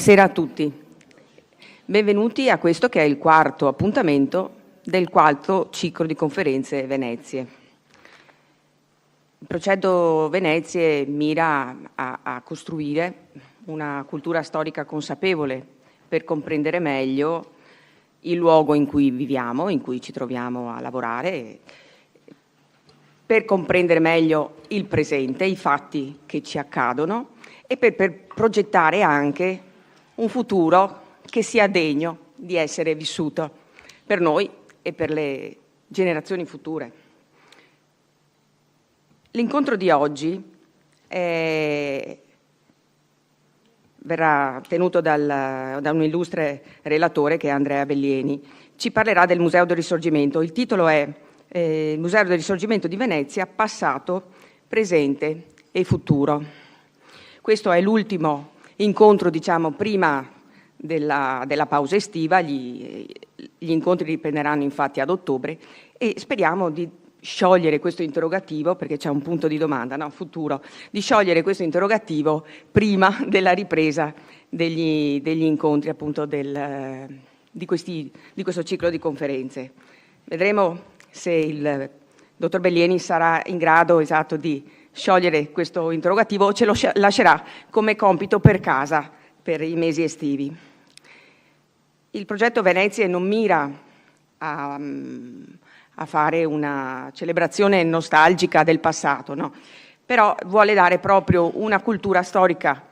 Buonasera a tutti, benvenuti a questo che è il quarto appuntamento del quarto ciclo di conferenze Venezie. Il progetto Venezie mira a costruire una cultura storica consapevole per comprendere meglio il luogo in cui viviamo, in cui ci troviamo a lavorare, per comprendere meglio il presente, i fatti che ci accadono e per progettare anche un futuro che sia degno di essere vissuto per noi e per le generazioni future. L'incontro di oggi verrà tenuto da un illustre relatore che è Andrea Bellieni. Ci parlerà del Museo del Risorgimento. Il titolo è il Museo del Risorgimento di Venezia, passato, presente e futuro. Questo è l'ultimo incontro, diciamo, prima della pausa estiva. Gli incontri riprenderanno infatti ad ottobre e speriamo di sciogliere questo interrogativo, perché c'è un punto di domanda, no? Futuro, di sciogliere questo interrogativo prima della ripresa degli incontri appunto di questo ciclo di conferenze. Vedremo se il dottor Bellieni sarà in grado esatto di sciogliere questo interrogativo o ce lo lascerà come compito per casa per i mesi estivi. Il progetto Venezie non mira a fare una celebrazione nostalgica del passato, no? Però vuole dare proprio una cultura storica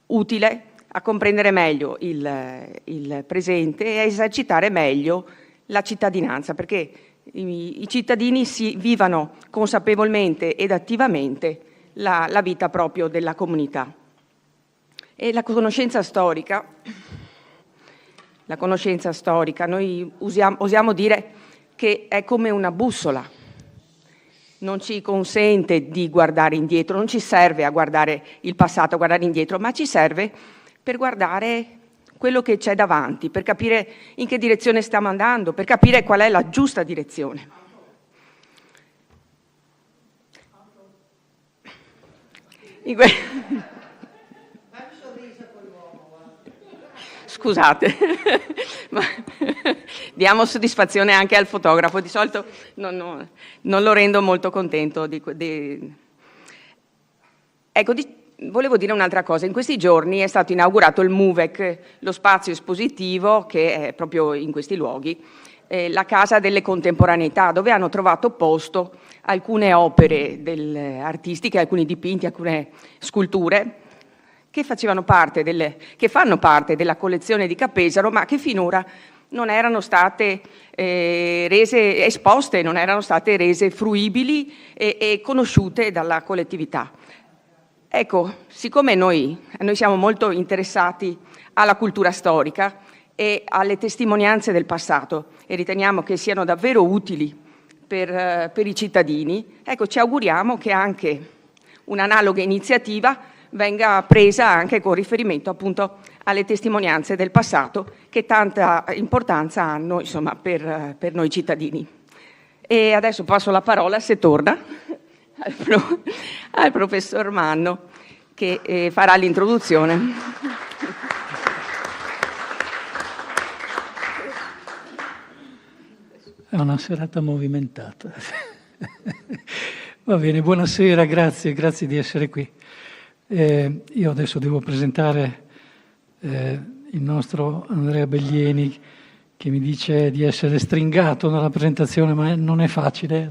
utile a comprendere meglio il presente e a esercitare meglio la cittadinanza, perché i cittadini vivano consapevolmente ed attivamente la vita proprio della comunità. E la conoscenza storica, noi osiamo dire che è come una bussola, non ci consente di guardare indietro, non ci serve a guardare il passato, a guardare indietro, ma ci serve per guardare quello che c'è davanti, per capire in che direzione stiamo andando, per capire qual è la giusta direzione. Scusate, ma diamo soddisfazione anche al fotografo, di solito non lo rendo molto contento. Volevo dire un'altra cosa. In questi giorni è stato inaugurato il MUVEC, lo spazio espositivo che è proprio in questi luoghi, la Casa delle Contemporaneità, dove hanno trovato posto alcune opere artistiche, alcuni dipinti, alcune sculture che fanno parte della collezione di Capesaro, ma che finora non erano state rese esposte, non erano state rese fruibili e conosciute dalla collettività. Ecco, siccome noi siamo molto interessati alla cultura storica e alle testimonianze del passato e riteniamo che siano davvero utili per i cittadini, ecco, ci auguriamo che anche un'analoga iniziativa venga presa anche con riferimento appunto alle testimonianze del passato che tanta importanza hanno insomma per noi cittadini. E adesso passo la parola, se torna, al professor Manno che farà l'introduzione. È una serata movimentata. Va bene, buonasera, grazie di essere qui. Io adesso devo presentare il nostro Andrea Bellieni, che mi dice di essere stringato nella presentazione, ma non è facile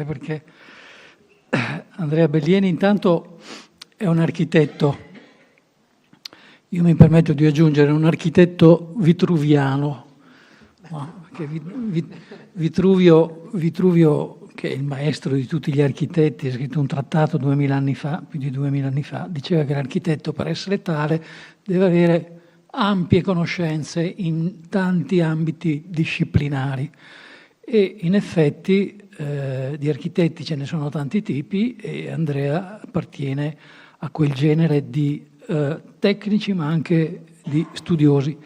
perché Andrea Bellieni intanto è un architetto, io mi permetto di aggiungere un architetto vitruviano, no? Perché Vitruvio, che è il maestro di tutti gli architetti, ha scritto un trattato 2000 anni fa, più di 2000 anni fa, diceva che l'architetto per essere tale deve avere ampie conoscenze in tanti ambiti disciplinari e in effetti di architetti ce ne sono tanti tipi e Andrea appartiene a quel genere di tecnici ma anche di studiosi.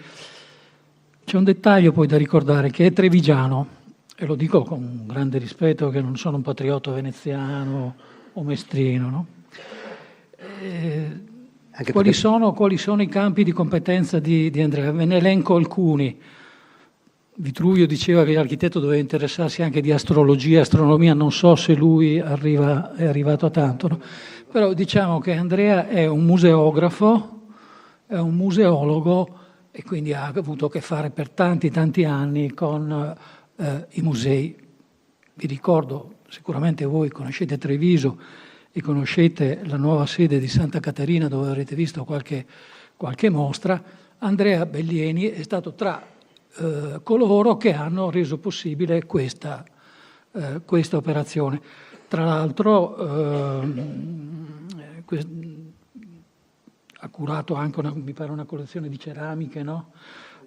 C'è un dettaglio poi da ricordare che è trevigiano, e lo dico con grande rispetto che non sono un patriota veneziano o mestrino, no? Quali sono i campi di competenza di Andrea? Ve ne elenco alcuni. Vitruvio diceva che l'architetto doveva interessarsi anche di astrologia, astronomia, non so se lui è arrivato a tanto, no? Però diciamo che Andrea è un museografo, è un museologo e quindi ha avuto a che fare per tanti anni con i musei. Vi ricordo, sicuramente voi conoscete Treviso e conoscete la nuova sede di Santa Caterina dove avrete visto qualche mostra. Andrea Bellieni è stato tra coloro che hanno reso possibile questa operazione. Tra l'altro ha curato anche mi pare una collezione di ceramiche, no?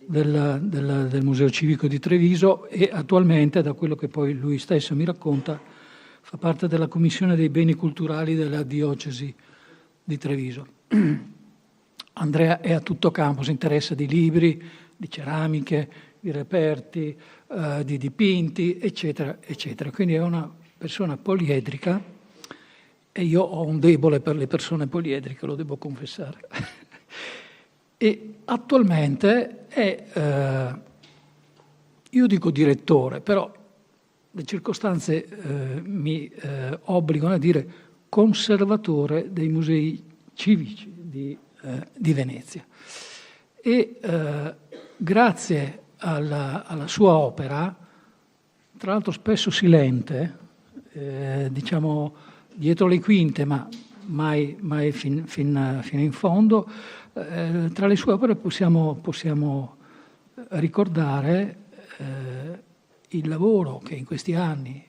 del Museo Civico di Treviso e attualmente, da quello che poi lui stesso mi racconta, fa parte della Commissione dei Beni Culturali della Diocesi di Treviso. Andrea è a tutto campo, si interessa di libri, di ceramiche, di reperti, di dipinti, eccetera, eccetera. Quindi è una persona poliedrica e io ho un debole per le persone poliedriche, lo devo confessare. E attualmente è, io dico direttore, però le circostanze mi obbligano a dire conservatore dei musei civici di Venezia. E grazie alla sua opera, tra l'altro spesso silente, diciamo dietro le quinte, ma mai fino in fondo, tra le sue opere possiamo ricordare il lavoro che in questi anni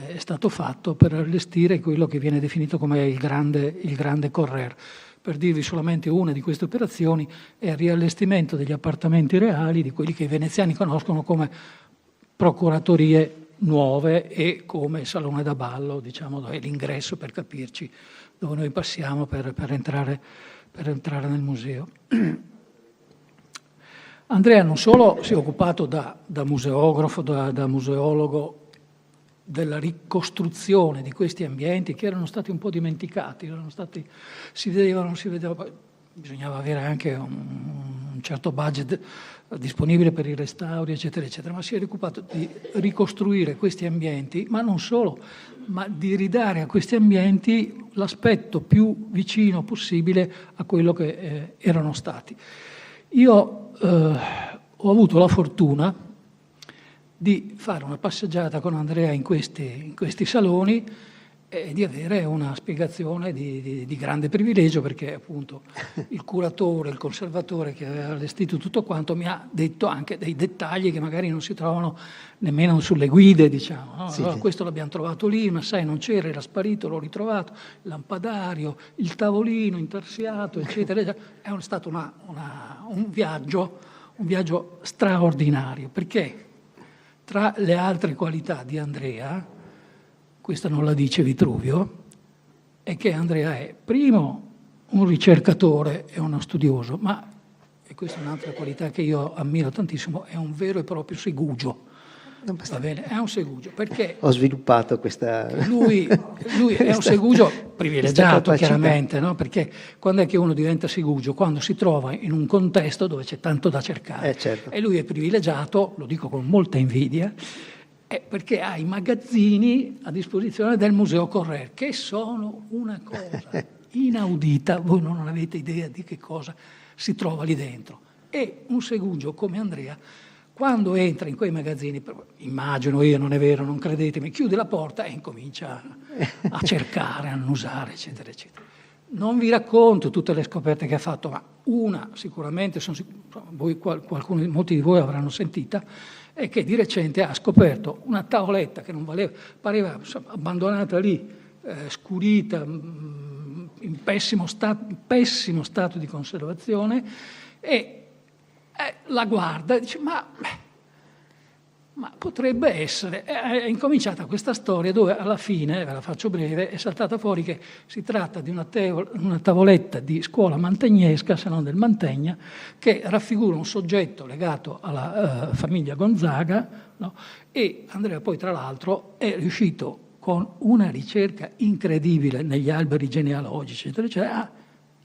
è stato fatto per allestire quello che viene definito come il grande Correr. Per dirvi solamente una di queste operazioni è il riallestimento degli appartamenti reali di quelli che i veneziani conoscono come procuratorie nuove e come salone da ballo, diciamo, dove è l'ingresso, per capirci, dove noi passiamo per entrare nel museo. Andrea non solo si è occupato da museografo, da museologo, della ricostruzione di questi ambienti che erano stati un po' dimenticati, si vedeva, bisognava avere anche un certo budget disponibile per i restauri, eccetera, eccetera, ma si è occupato di ricostruire questi ambienti, ma non solo, ma di ridare a questi ambienti l'aspetto più vicino possibile a quello che erano stati. Io ho avuto la fortuna di fare una passeggiata con Andrea in questi saloni e di avere una spiegazione di grande privilegio, perché appunto il curatore, il conservatore che aveva allestito tutto quanto mi ha detto anche dei dettagli che magari non si trovano nemmeno sulle guide, diciamo, no? Allora, sì. Questo l'abbiamo trovato lì, ma sai, non c'era, era sparito, l'ho ritrovato, il lampadario, il tavolino intarsiato, eccetera, eccetera. È stato un viaggio straordinario, perché tra le altre qualità di Andrea, questa non la dice Vitruvio, è che Andrea è, primo, un ricercatore e uno studioso, ma, e questa è un'altra qualità che io ammiro tantissimo, è un vero e proprio segugio. Va bene? È un segugio, perché ho sviluppato questa... Lui è un segugio privilegiato, chiaramente, no? Perché quando è che uno diventa segugio? Quando si trova in un contesto dove c'è tanto da cercare. Certo. E lui è privilegiato, lo dico con molta invidia, perché ha i magazzini a disposizione del Museo Correr, che sono una cosa inaudita, voi non avete idea di che cosa si trova lì dentro. E un segugio come Andrea, quando entra in quei magazzini, immagino io, non è vero, non credetemi, chiude la porta e incomincia a cercare, a annusare, eccetera, eccetera. Non vi racconto tutte le scoperte che ha fatto, ma una sicuramente, molti di voi avranno sentita, è che di recente ha scoperto una tavoletta che non valeva, pareva abbandonata lì, scurita, in pessimo stato di conservazione, e la guarda e dice ma potrebbe essere. È incominciata questa storia dove alla fine, ve la faccio breve, è saltata fuori che si tratta di una tavoletta di scuola mantegnesca, se non del Mantegna, che raffigura un soggetto legato alla famiglia Gonzaga, no? E Andrea poi tra l'altro è riuscito con una ricerca incredibile negli alberi genealogici, eccetera, a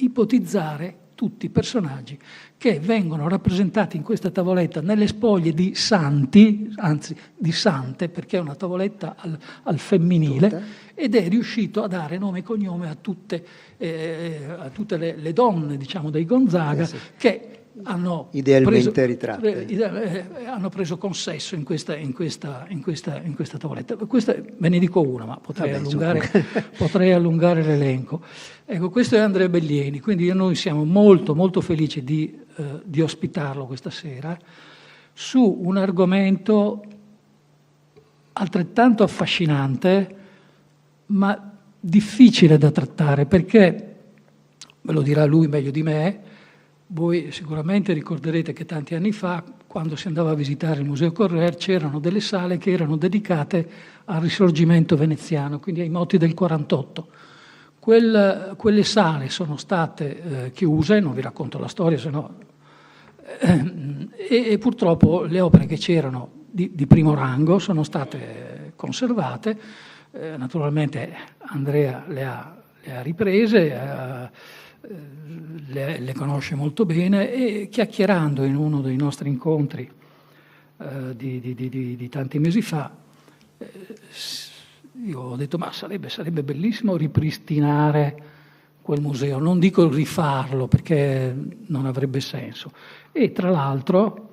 ipotizzare tutti i personaggi che vengono rappresentati in questa tavoletta nelle spoglie di santi, anzi di sante, perché è una tavoletta al femminile, ed è riuscito a dare nome e cognome a tutte le donne, diciamo, dei Gonzaga, che hanno idealmente ritratte. Hanno preso consesso in questa tavoletta. Questa ve ne dico una, ma potrei allungare l'elenco. Ecco, questo è Andrea Bellieni, quindi noi siamo molto molto felici di ospitarlo questa sera su un argomento altrettanto affascinante, ma difficile da trattare, perché, ve lo dirà lui meglio di me, voi sicuramente ricorderete che tanti anni fa, quando si andava a visitare il Museo Correr, c'erano delle sale che erano dedicate al Risorgimento veneziano, quindi ai moti del 48. Quelle sale sono state chiuse, non vi racconto la storia, sennò, e purtroppo le opere che c'erano di primo rango sono state conservate. Naturalmente Andrea le ha riprese, le conosce molto bene, e chiacchierando in uno dei nostri incontri di tanti mesi fa, io ho detto: ma sarebbe bellissimo ripristinare quel museo, non dico rifarlo perché non avrebbe senso, e tra l'altro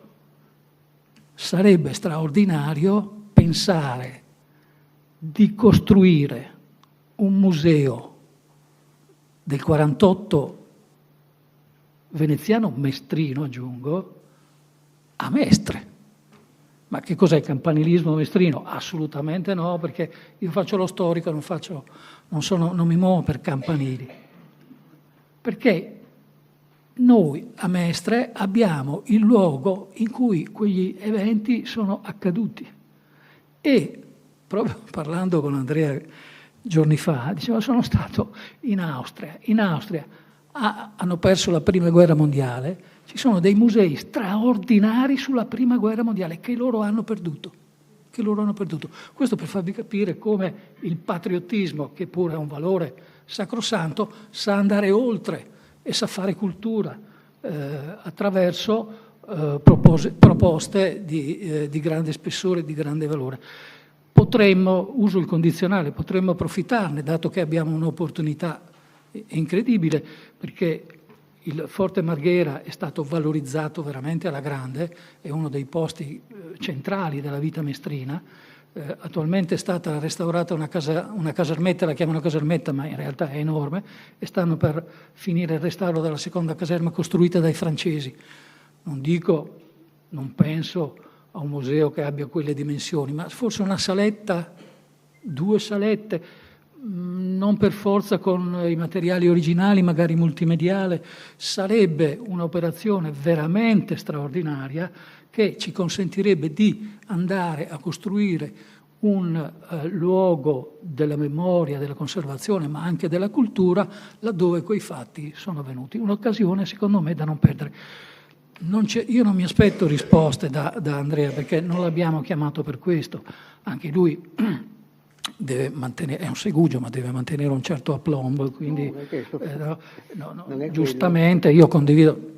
sarebbe straordinario pensare di costruire un museo del 48 veneziano mestrino, aggiungo, a Mestre. Ma che cos'è il campanilismo mestrino? Assolutamente no, perché io faccio lo storico, non mi muovo per campanili. Perché noi a Mestre abbiamo il luogo in cui quegli eventi sono accaduti. E proprio parlando con Andrea giorni fa, diceva: sono stato in Austria. In Austria hanno perso la prima guerra mondiale, ci sono dei musei straordinari sulla prima guerra mondiale che loro hanno perduto. Questo per farvi capire come il patriottismo, che pure è un valore sacrosanto, sa andare oltre e sa fare cultura attraverso proposte di grande spessore, di grande valore. Uso il condizionale, potremmo approfittarne, dato che abbiamo un'opportunità incredibile, perché il Forte Marghera è stato valorizzato veramente alla grande, è uno dei posti centrali della vita mestrina. Attualmente è stata restaurata una casermetta, la chiamano casermetta ma in realtà è enorme, e stanno per finire il restauro della seconda caserma costruita dai francesi. Non penso a un museo che abbia quelle dimensioni, ma forse una saletta, 2 salette, non per forza con i materiali originali, magari multimediale. Sarebbe un'operazione veramente straordinaria che ci consentirebbe di andare a costruire un luogo della memoria, della conservazione, ma anche della cultura, laddove quei fatti sono avvenuti. Un'occasione, secondo me, da non perdere. Io non mi aspetto risposte da Andrea, perché non l'abbiamo chiamato per questo. Anche lui deve mantenere, è un segugio, ma deve mantenere un certo aplomb, quindi giustamente io condivido.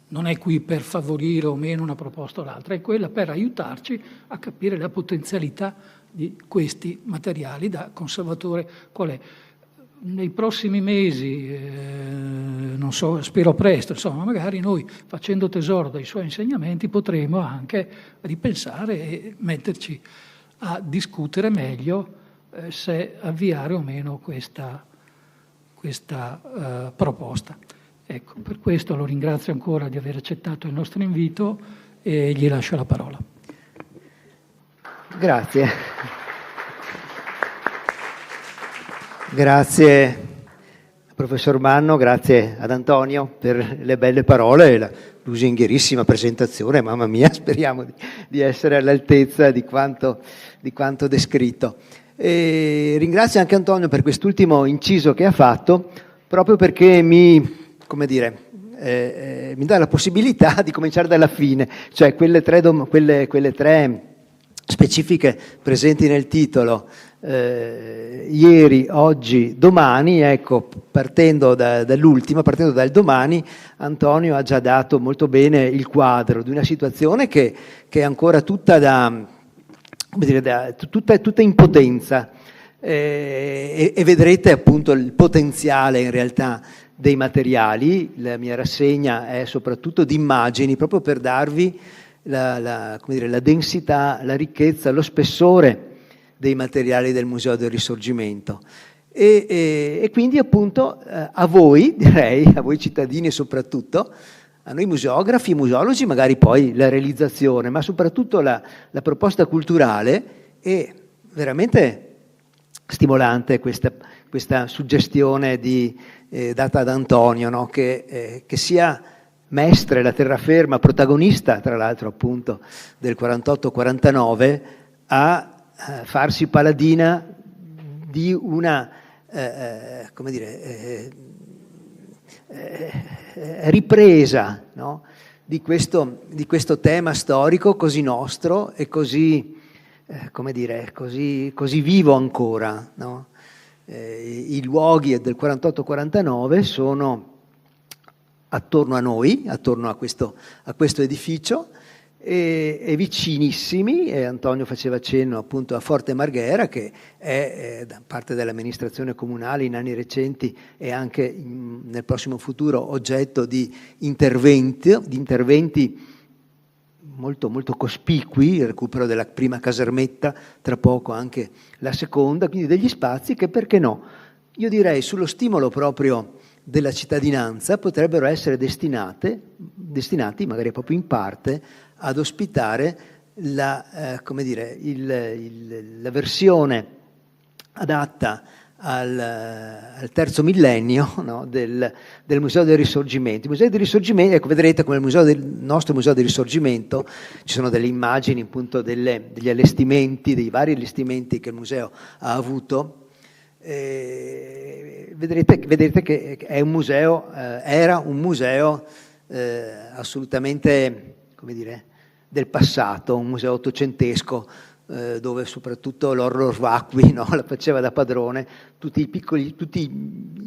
Non è qui per favorire o meno una proposta o l'altra, è quella per aiutarci a capire la potenzialità di questi materiali da conservatore qual è. Nei prossimi mesi, non so, spero presto, insomma, magari noi, facendo tesoro dei suoi insegnamenti, potremo anche ripensare e metterci a discutere meglio se avviare o meno questa proposta. Ecco, per questo lo ringrazio ancora di aver accettato il nostro invito e gli lascio la parola. Grazie. Grazie professor Manno, grazie ad Antonio per le belle parole e la lusingherissima presentazione. Mamma mia, speriamo di essere all'altezza di quanto descritto. E ringrazio anche Antonio per quest'ultimo inciso che ha fatto, proprio perché mi dà la possibilità di cominciare dalla fine, cioè quelle tre specifiche presenti nel titolo, ieri, oggi, domani, ecco, partendo dall'ultima, partendo dal domani, Antonio ha già dato molto bene il quadro di una situazione che è ancora tutta tutta in potenza, e vedrete appunto il potenziale in realtà dei materiali. La mia rassegna è soprattutto di immagini, proprio per darvi come dire, la densità, la ricchezza, lo spessore dei materiali del Museo del Risorgimento. E quindi appunto a voi, direi, a voi cittadini soprattutto, a noi museografi, museologi, magari poi la realizzazione, ma soprattutto la proposta culturale. È veramente stimolante questa suggestione data ad Antonio, no? Che sia Mestre, la terraferma, protagonista tra l'altro appunto del 48-49, a farsi paladina di una come dire, ripresa, no? di questo tema storico così nostro e così come dire, così vivo ancora, no? I luoghi del 48-49 sono attorno a noi, attorno a questo edificio, e vicinissimi, e Antonio faceva cenno appunto a Forte Marghera, che è da parte dell'amministrazione comunale in anni recenti e anche nel prossimo futuro oggetto di interventi molto, molto cospicui, il recupero della prima casermetta, tra poco anche la seconda, quindi degli spazi che, perché no, io direi sullo stimolo proprio della cittadinanza, potrebbero essere destinati, magari proprio in parte, ad ospitare come dire, la versione adatta al terzo millennio, no, del Museo del Risorgimento. Il Museo del Risorgimento, ecco, vedrete come il nostro Museo del Risorgimento, ci sono delle immagini appunto degli allestimenti, dei vari allestimenti che il museo ha avuto. Vedrete che è un museo, era un museo assolutamente, come dire, del passato, un museo ottocentesco, dove soprattutto l'Orlor Vacui, no, la faceva da padrone, tutti i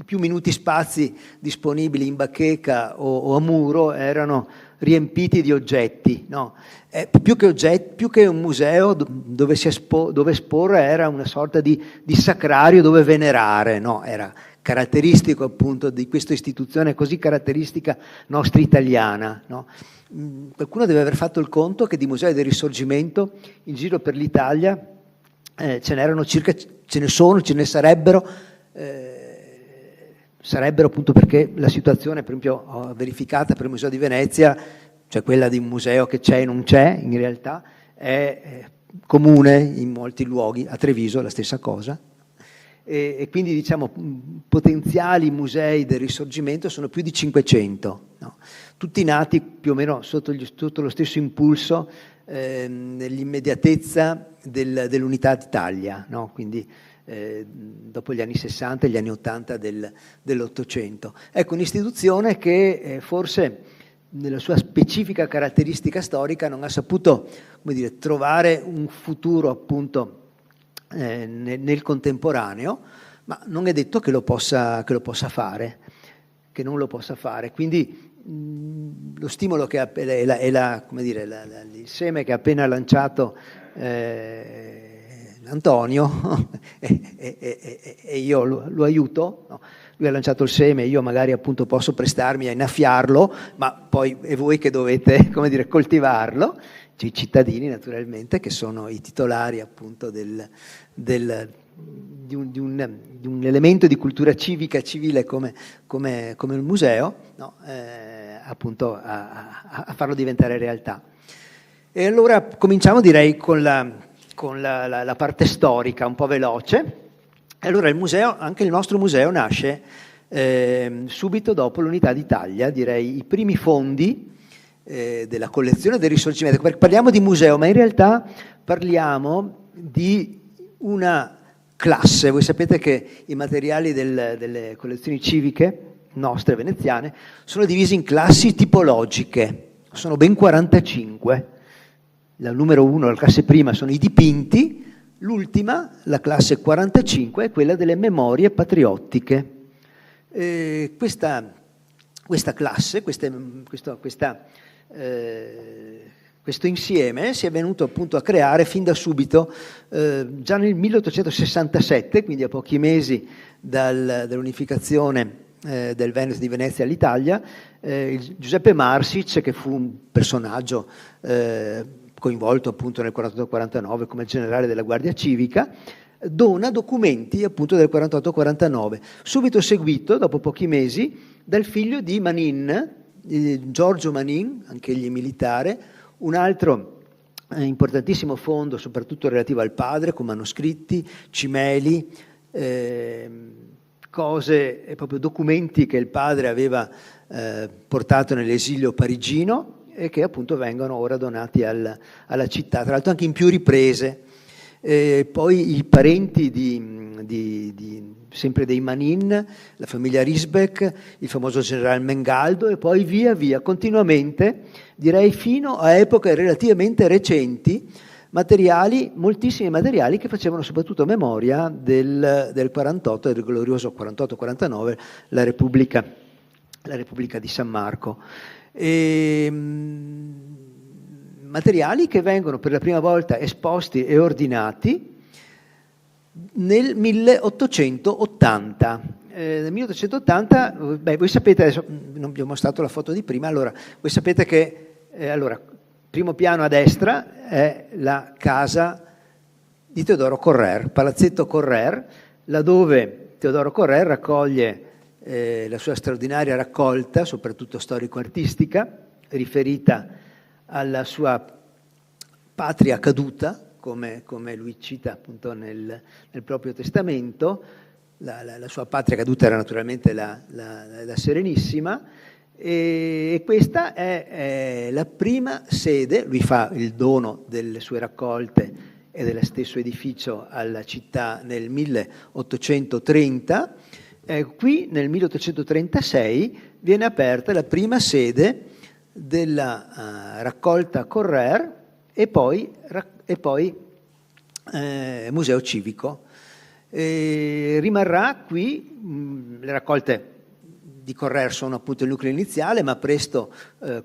più minuti spazi disponibili in bacheca o a muro erano riempiti di oggetti, no? Più che un museo dove esporre, era una sorta di sacrario dove venerare, no? Era caratteristico appunto di questa istituzione così caratteristica nostra italiana, no? Qualcuno deve aver fatto il conto che di musei del Risorgimento in giro per l'Italia ce ne sarebbero appunto, perché la situazione, per esempio, verificata per il Museo di Venezia, cioè quella di un museo che c'è e non c'è, in realtà è comune in molti luoghi. A Treviso la stessa cosa. E quindi diciamo potenziali musei del Risorgimento sono più di 500, no? Tutti nati più o meno sotto lo stesso impulso, nell'immediatezza dell'Unità d'Italia, no? Quindi dopo gli anni 60 e gli anni 80 dell'Ottocento. Ecco, un'istituzione che forse nella sua specifica caratteristica storica non ha saputo, come dire, trovare un futuro appunto nel contemporaneo, ma non è detto che lo possa fare, che non lo possa fare. Quindi lo stimolo che come dire, il seme che ha appena lanciato Antonio e io lo aiuto, no? Lui ha lanciato il seme, io magari appunto posso prestarmi a innaffiarlo, ma poi è voi che dovete, come dire, coltivarlo, i cittadini naturalmente, che sono i titolari appunto di un elemento di cultura civica civile come il museo, no? Appunto a farlo diventare realtà. E allora cominciamo, direi, con la parte storica un po' veloce. Allora anche il nostro museo nasce subito dopo l'Unità d'Italia, direi i primi fondi della collezione del Risorgimento, perché parliamo di museo, ma in realtà parliamo di una classe. Voi sapete che i materiali delle collezioni civiche nostre veneziane sono divisi in classi tipologiche, sono ben 45. la numero 1, la classe prima, sono i dipinti, l'ultima, la classe 45, è quella delle memorie patriottiche. Questa classe, questo insieme si è venuto appunto a creare fin da subito, già nel 1867, quindi a pochi mesi dall'unificazione del Veneto di Venezia all'Italia, Giuseppe Marsic, che fu un personaggio coinvolto appunto nel 48-49 come generale della Guardia Civica, dona documenti appunto del 48-49, subito seguito, dopo pochi mesi, dal figlio di Manin, Giorgio Manin, anch'egli militare, un altro importantissimo fondo, soprattutto relativo al padre, con manoscritti, cimeli, cose, proprio documenti che il padre aveva portato nell'esilio parigino e che appunto vengono ora donati alla città, tra l'altro anche in più riprese. Poi i parenti sempre dei Manin, la famiglia Risbeck, il famoso generale Mengaldo, e poi via via, continuamente, direi fino a epoche relativamente recenti, moltissimi materiali che facevano soprattutto memoria del 48, del glorioso 48-49, la Repubblica di San Marco. Materiali che vengono per la prima volta esposti e ordinati nel 1880. Nel 1880, voi sapete, adesso non vi ho mostrato la foto di prima, allora, voi sapete che, primo piano a destra è la casa di Teodoro Correr, Palazzetto Correr, laddove Teodoro Correr raccoglie la sua straordinaria raccolta, soprattutto storico-artistica, riferita alla sua patria caduta, come lui cita appunto nel proprio testamento. La sua patria caduta era naturalmente la Serenissima, e questa è la prima sede. Lui fa il dono delle sue raccolte e dello stesso edificio alla città nel 1830. Qui nel 1836 viene aperta la prima sede della raccolta Correr e poi museo civico. Rimarrà qui, le raccolte di Correr sono appunto il nucleo iniziale, ma presto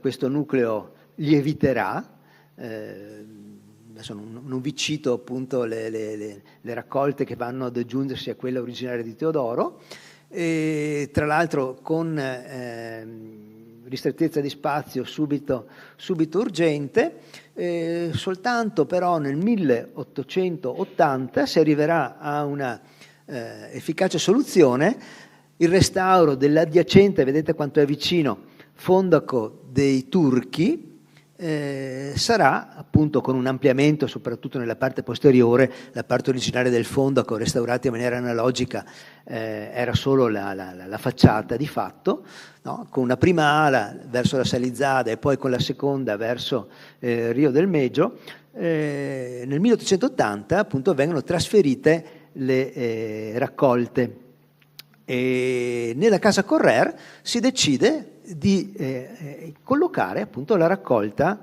questo nucleo lieviterà. Adesso non vi cito appunto le raccolte che vanno ad aggiungersi a quella originaria di Teodoro, tra l'altro con ristrettezza di spazio subito urgente. Soltanto però nel 1880 si arriverà a una efficace soluzione: il restauro dell'adiacente, vedete quanto è vicino, fondaco dei Turchi. Sarà appunto con un ampliamento soprattutto nella parte posteriore. La parte originale del fondaco, restaurata in maniera analogica, era solo la facciata di fatto, no? Con una prima ala verso la Salizzada e poi con la seconda verso Rio del Meggio. Nel 1880 appunto vengono trasferite le raccolte, e nella casa Correr si decide di collocare appunto la raccolta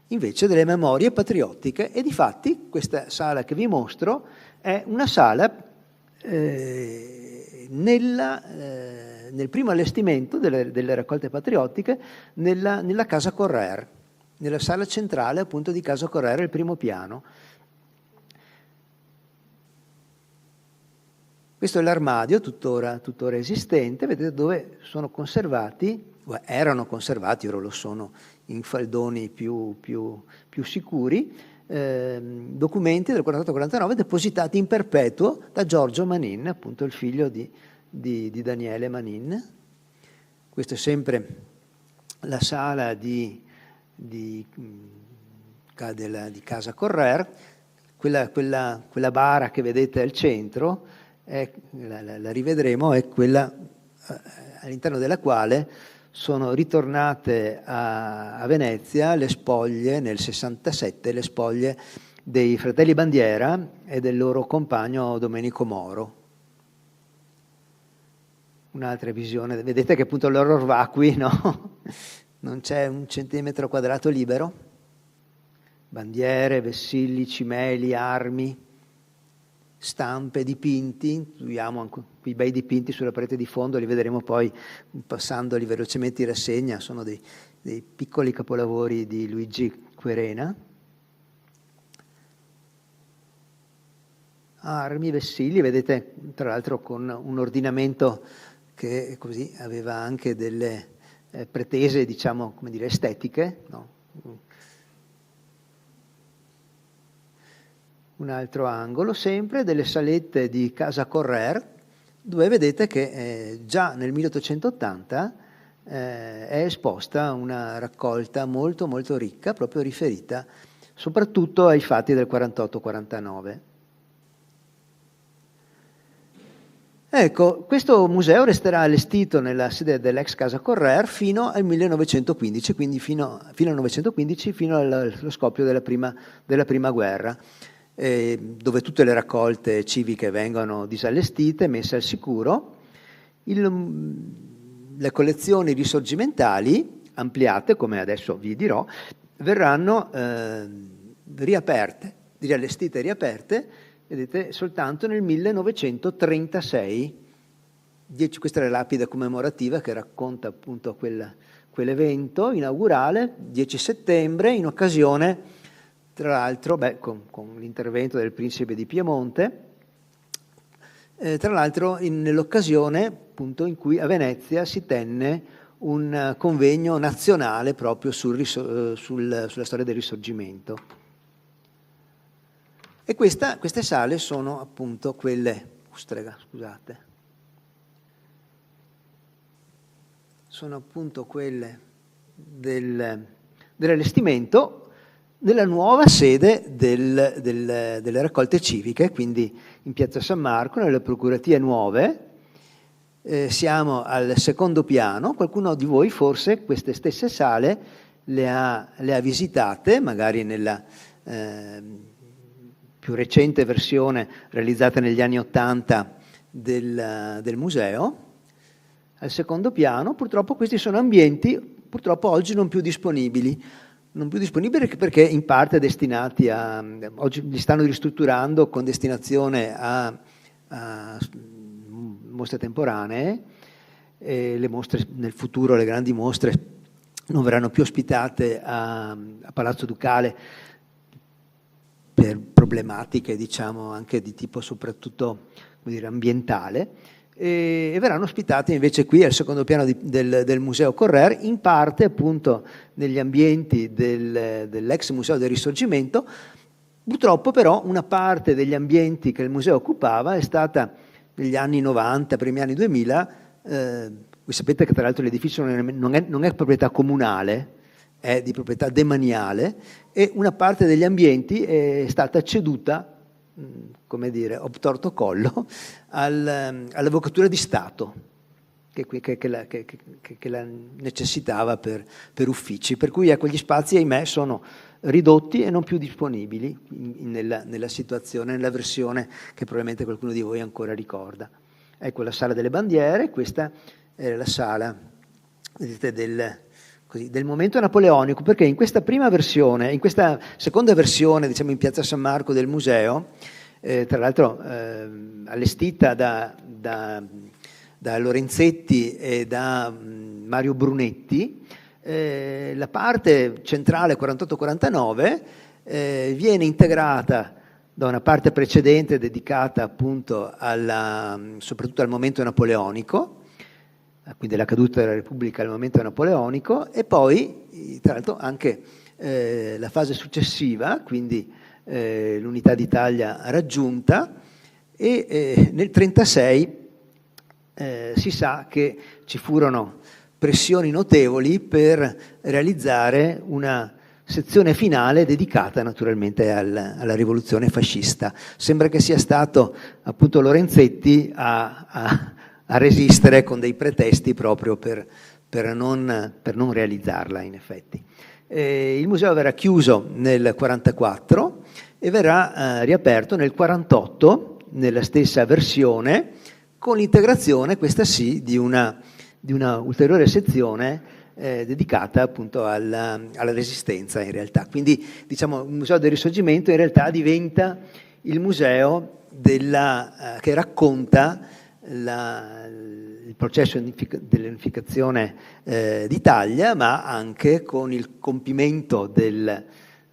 invece delle memorie patriottiche, e difatti questa sala che vi mostro è una sala nel primo allestimento delle raccolte patriottiche nella casa Correr, nella sala centrale appunto di casa Correr, il primo piano. Questo è l'armadio tuttora esistente, vedete dove sono conservati, erano conservati, ora lo sono in faldoni più sicuri, documenti del 48-49 depositati in perpetuo da Giorgio Manin, appunto il figlio di Daniele Manin. Questa è sempre la sala di casa Correr, quella bara che vedete al centro, la rivedremo, è quella all'interno della quale sono ritornate a Venezia le spoglie, nel 67, le spoglie dei fratelli Bandiera e del loro compagno Domenico Moro. Un'altra visione, vedete che appunto l'orror vacui, no? Non c'è un centimetro quadrato libero bandiere, vessilli, cimeli, armi, stampe, dipinti. Includiamo anche quei bei dipinti sulla parete di fondo, li vedremo poi passandoli velocemente in rassegna, sono dei piccoli capolavori di Luigi Querena. Armi, vessilli, vedete tra l'altro con un ordinamento che così aveva anche delle pretese, diciamo, come dire, estetiche, no? Un altro angolo, sempre delle salette di Casa Correr, dove vedete che già nel 1880 è esposta una raccolta molto molto ricca, proprio riferita soprattutto ai fatti del 48-49. Ecco, questo museo resterà allestito nella sede dell'ex Casa Correr fino al 1915, quindi fino al 1915, fino allo scoppio della prima guerra, dove tutte le raccolte civiche vengono disallestite, messe al sicuro. Le collezioni risorgimentali, ampliate, come adesso vi dirò, verranno riaperte, riallestite e riaperte, vedete, soltanto nel 1936. Questa è la lapide commemorativa che racconta appunto quell'evento inaugurale, 10 settembre, in occasione, tra l'altro, con l'intervento del principe di Piemonte, tra l'altro nell'occasione appunto in cui a Venezia si tenne un convegno nazionale proprio sulla storia del Risorgimento. E queste sale sono appunto quelle, sono appunto quelle dell'allestimento della nuova sede delle raccolte civiche, quindi in Piazza San Marco, nelle procuratie nuove. Siamo al secondo piano. Qualcuno di voi forse queste stesse sale le ha visitate, magari nella più recente versione realizzata negli anni '80 del museo. Al secondo piano, purtroppo questi sono ambienti purtroppo oggi non più disponibili perché in parte destinati oggi li stanno ristrutturando con destinazione a mostre temporanee. Le mostre nel futuro, le grandi mostre, non verranno più ospitate a Palazzo Ducale per problematiche, diciamo, anche di tipo soprattutto, come dire, ambientale, e verranno ospitate invece qui al secondo piano del Museo Correr, in parte appunto negli ambienti dell'ex Museo del Risorgimento. Purtroppo però una parte degli ambienti che il museo occupava è stata negli anni 90, primi anni 2000, voi sapete che tra l'altro l'edificio non è proprietà comunale, è di proprietà demaniale, e una parte degli ambienti è stata ceduta, come dire, obtorto collo, all'Avvocatura di Stato, che la necessitava per uffici, per cui ecco, gli spazi, ahimè, sono ridotti e non più disponibili nella situazione, nella versione che probabilmente qualcuno di voi ancora ricorda. Ecco la Sala delle Bandiere. Questa è la sala, vedete, del momento napoleonico, perché in questa prima versione, in questa seconda versione, diciamo in Piazza San Marco del museo, tra l'altro allestita da Lorenzetti e da Mario Brunetti, la parte centrale 48-49 viene integrata da una parte precedente dedicata appunto soprattutto al momento napoleonico, quindi la caduta della Repubblica al momento napoleonico, e poi tra l'altro anche la fase successiva, quindi l'unità d'Italia raggiunta, e nel 1936 si sa che ci furono pressioni notevoli per realizzare una sezione finale dedicata naturalmente alla rivoluzione fascista. Sembra che sia stato appunto Lorenzetti a resistere con dei pretesti proprio per non realizzarla, in effetti. Il museo verrà chiuso nel 1944 e verrà riaperto nel 1948 nella stessa versione, con l'integrazione, questa sì, di una ulteriore sezione dedicata appunto alla Resistenza in realtà. Quindi diciamo il Museo del Risorgimento in realtà diventa il museo che racconta il processo dell'unificazione d'Italia, ma anche con il compimento del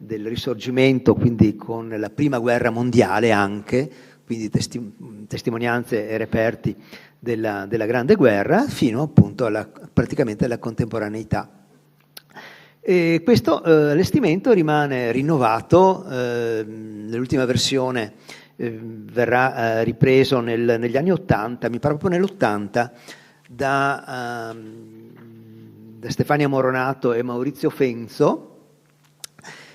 Risorgimento, quindi con la Prima Guerra Mondiale anche, quindi testimonianze e reperti della Grande Guerra, fino appunto praticamente alla contemporaneità. E questo allestimento rimane rinnovato, nell'ultima versione verrà ripreso negli anni '80, mi pare proprio nell'80, da Stefania Moronato e Maurizio Fenzo,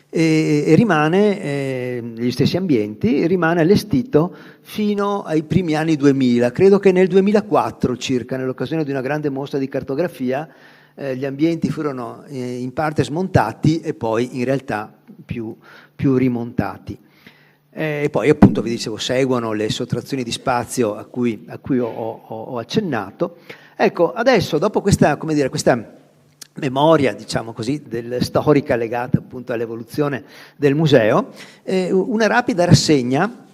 e rimane negli stessi ambienti, rimane allestito fino ai primi anni 2000. Credo che nel 2004 circa, nell'occasione di una grande mostra di cartografia, gli ambienti furono in parte smontati e poi in realtà più rimontati. E poi appunto vi dicevo seguono le sottrazioni di spazio a cui ho accennato. Ecco, adesso dopo questa, come dire, questa memoria, diciamo così, storica legata appunto all'evoluzione del museo, una rapida rassegna.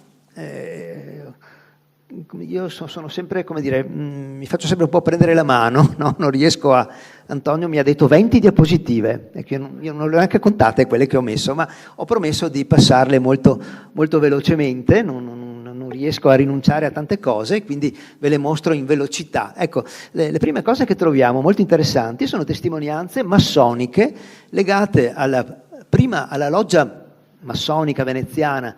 Io sono sempre, come dire, mi faccio sempre un po' prendere la mano, no? Non riesco a... Antonio mi ha detto 20 diapositive, io non le ho neanche contate quelle che ho messo, ma ho promesso di passarle molto, molto velocemente, non riesco a rinunciare a tante cose, quindi ve le mostro in velocità. Ecco, le prime cose che troviamo molto interessanti sono testimonianze massoniche legate prima alla loggia massonica veneziana,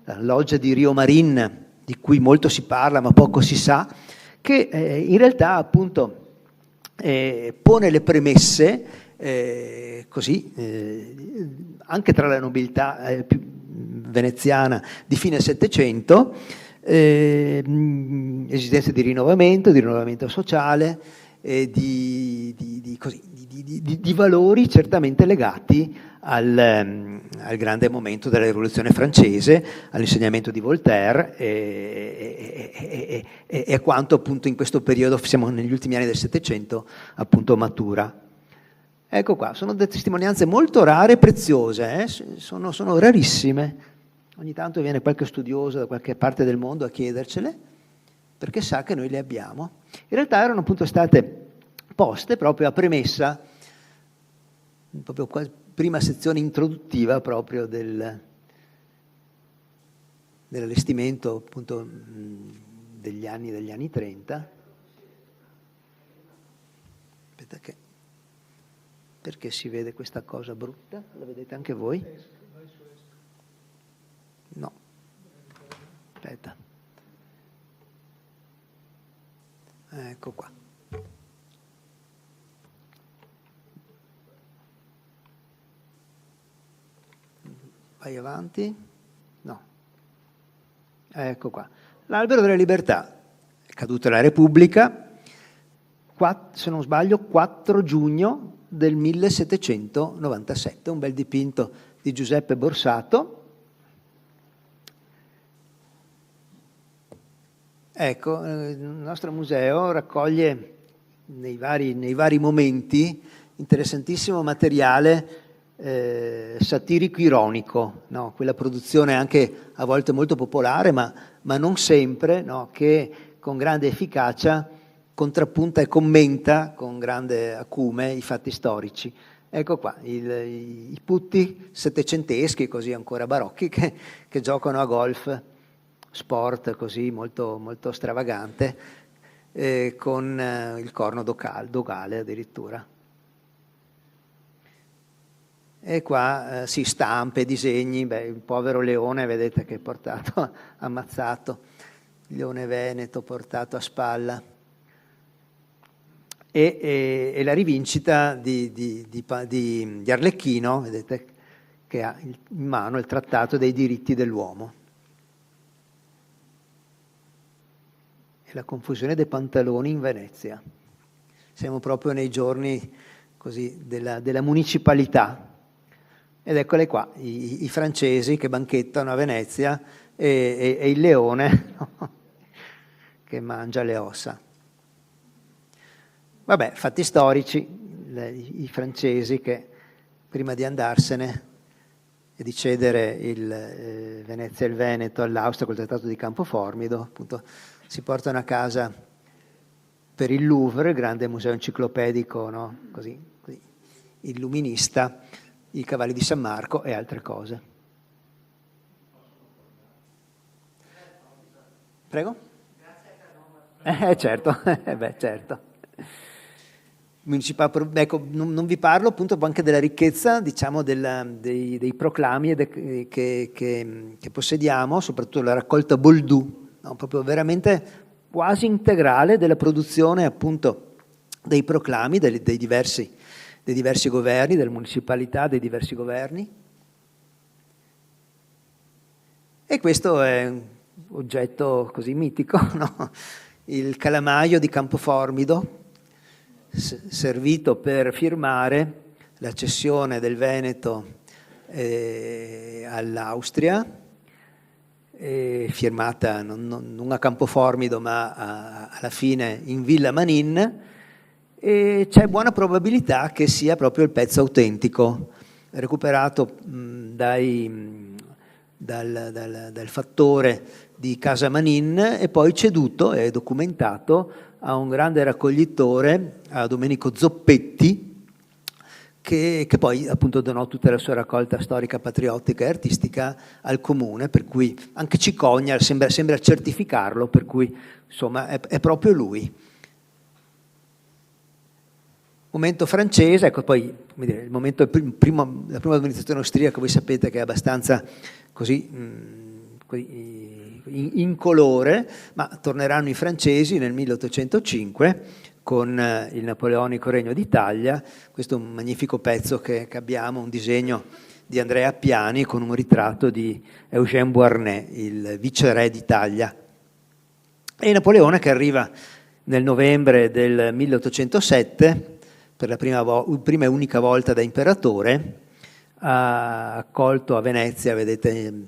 la loggia di Rio Marin, di cui molto si parla ma poco si sa, che in realtà appunto pone le premesse anche tra la nobiltà veneziana di fine Settecento, esistenze di rinnovamento sociale, di valori certamente legati al grande momento della Rivoluzione francese, all'insegnamento di Voltaire e a quanto appunto in questo periodo, siamo negli ultimi anni del Settecento, appunto matura. Ecco qua, sono delle testimonianze molto rare e preziose, sono rarissime. Ogni tanto viene qualche studioso da qualche parte del mondo a chiedercele, perché sa che noi le abbiamo. In realtà erano appunto state poste proprio a premessa, proprio prima sezione introduttiva proprio dell'allestimento appunto degli anni 30. Aspetta che... Perché si vede questa cosa brutta? La vedete anche voi? No. Aspetta. Ecco qua. Vai avanti. No. Ecco qua. L'albero della libertà. È caduta la Repubblica, se non sbaglio, 4 giugno del 1797, un bel dipinto di Giuseppe Borsato. Ecco, il nostro museo raccoglie nei vari momenti interessantissimo materiale satirico-ironico, no? Quella produzione anche a volte molto popolare, ma non sempre, no? Che con grande efficacia contrappunta e commenta con grande acume i fatti storici. Ecco qua, i putti settecenteschi, così ancora barocchi, che giocano a golf, sport così molto, molto stravagante, con il corno dogale addirittura. E qua sì, stampe, disegni, il povero leone, vedete che è portato, ammazzato, il leone veneto portato a spalla. E la rivincita di Arlecchino, vedete, che ha in mano il Trattato dei diritti dell'uomo. E la confusione dei pantaloni in Venezia. Siamo proprio nei giorni così della municipalità. Ed eccole qua, i francesi che banchettano a Venezia e il leone che mangia le ossa. Vabbè, fatti storici, i francesi che prima di andarsene e di cedere Venezia e il Veneto all'Austria col Trattato di Campoformido, appunto, si portano a casa per il Louvre, il grande museo enciclopedico, no? Così, illuminista, i cavalli di San Marco e altre cose. Prego? Certo, certo. Ecco, non vi parlo appunto anche della ricchezza, diciamo, dei proclami che possediamo, soprattutto la raccolta Boldù, no? Proprio veramente quasi integrale della produzione appunto dei proclami dei diversi governi, delle municipalità, dei diversi governi. E questo è un oggetto così mitico, no? Il calamaio di Campoformido, servito per firmare la cessione del Veneto all'Austria, firmata non a Campoformido ma alla fine in Villa Manin, e c'è buona probabilità che sia proprio il pezzo autentico, recuperato dal fattore di Casa Manin e poi ceduto e documentato a un grande raccoglitore, a Domenico Zoppetti, che poi appunto donò tutta la sua raccolta storica, patriottica e artistica al comune, per cui anche Cicogna sembra certificarlo, per cui insomma è proprio lui. Momento francese, ecco, poi come dire, il momento, la prima amministrazione austriaca, voi sapete che è abbastanza così incolore, ma torneranno i francesi nel 1805 con il napoleonico Regno d'Italia. Questo è un magnifico pezzo che abbiamo, un disegno di Andrea Appiani con un ritratto di Eugène Beauharnais, il viceré d'Italia. E Napoleone, che arriva nel novembre del 1807, per la prima e unica volta da imperatore, ha accolto a Venezia, vedete,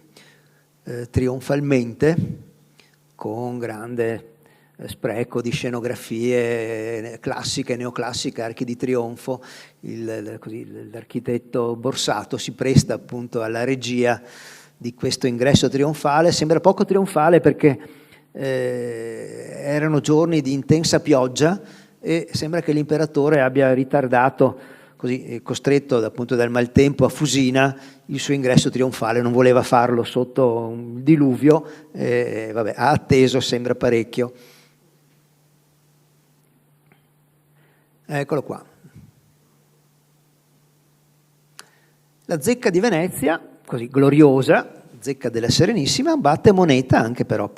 trionfalmente, con grande spreco di scenografie classiche, neoclassiche, archi di trionfo. L'architetto Borsato si presta appunto alla regia di questo ingresso trionfale. Sembra poco trionfale perché erano giorni di intensa pioggia e sembra che l'imperatore abbia ritardato, così costretto appunto dal maltempo a Fusina, il suo ingresso trionfale. Non voleva farlo sotto un diluvio, ha atteso, sembra parecchio. Eccolo qua. La zecca di Venezia, così gloriosa, zecca della Serenissima, batte moneta anche però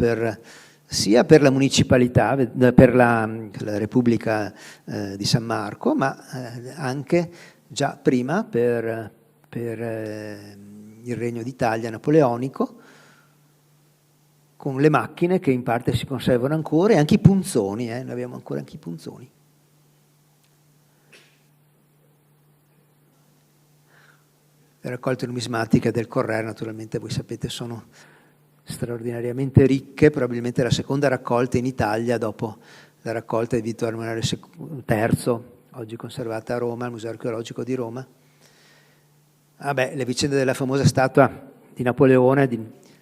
sia per la municipalità, per la Repubblica di San Marco, ma anche già prima per il Regno d'Italia napoleonico, con le macchine che in parte si conservano ancora, e anche i punzoni, ne abbiamo ancora anche i punzoni. Le raccolte numismatiche del Correr, naturalmente, voi sapete, sono straordinariamente ricche, probabilmente la seconda raccolta in Italia dopo la raccolta di Vittorio Emanuele III, oggi conservata a Roma, al Museo Archeologico di Roma. Le vicende della famosa statua di Napoleone,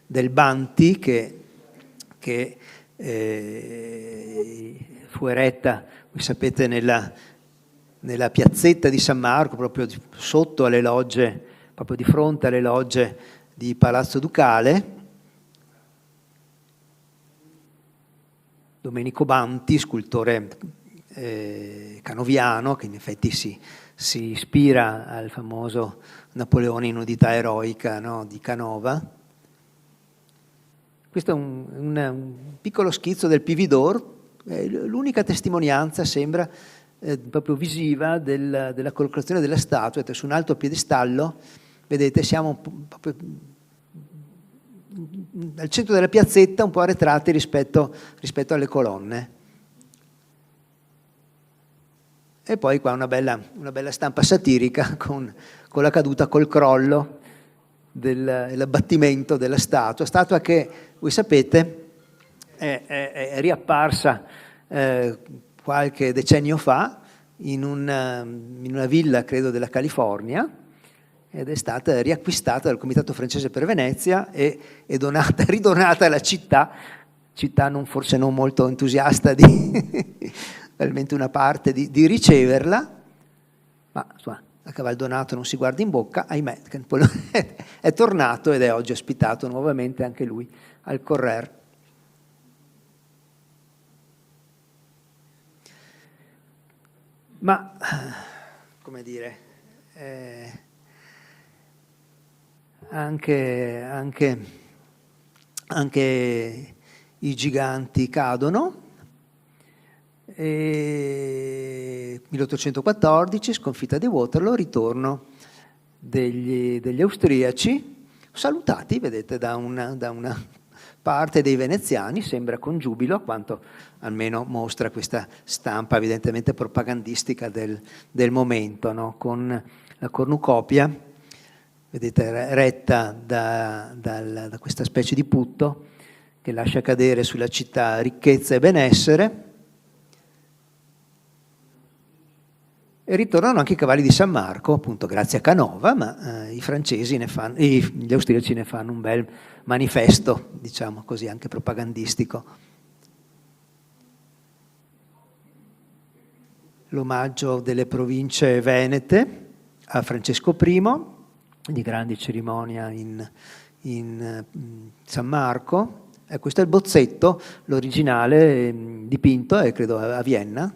del Banti, che fu eretta, voi sapete, nella piazzetta di San Marco, proprio sotto alle logge, proprio di fronte alle logge di Palazzo Ducale. Domenico Banti, scultore canoviano, che in effetti si ispira al famoso Napoleone in nudità eroica, no, di Canova. Questo è un piccolo schizzo del Pividor, l'unica testimonianza sembra proprio visiva della collocazione della statua su un alto piedistallo. Vedete, siamo proprio al centro della piazzetta, un po' arretrati rispetto alle colonne. E poi qua una bella stampa satirica con la caduta, col crollo dell'abbattimento della statua che, voi sapete, è riapparsa qualche decennio fa in una villa, credo, della California, ed è stata riacquistata dal Comitato francese per Venezia e ridonata alla città forse non molto entusiasta di veramente una parte di riceverla, ma insomma, a Cavaldonato non si guarda in bocca, ahimè, è tornato ed è oggi ospitato nuovamente anche lui al Correr. Ma, come dire, anche i giganti cadono. 1814, sconfitta di Waterloo, ritorno degli austriaci, salutati, vedete, da una parte dei veneziani, sembra con giubilo, a quanto almeno mostra questa stampa evidentemente propagandistica del momento, no? Con la cornucopia, vedete, retta da questa specie di putto che lascia cadere sulla città ricchezza e benessere. E ritornano anche i cavalli di San Marco, appunto grazie a Canova, ma gli austriaci ne fanno un bel manifesto, diciamo così, anche propagandistico. L'omaggio delle province venete a Francesco I, di grande cerimonia in San Marco. Questo è il bozzetto, l'originale dipinto è credo a Vienna.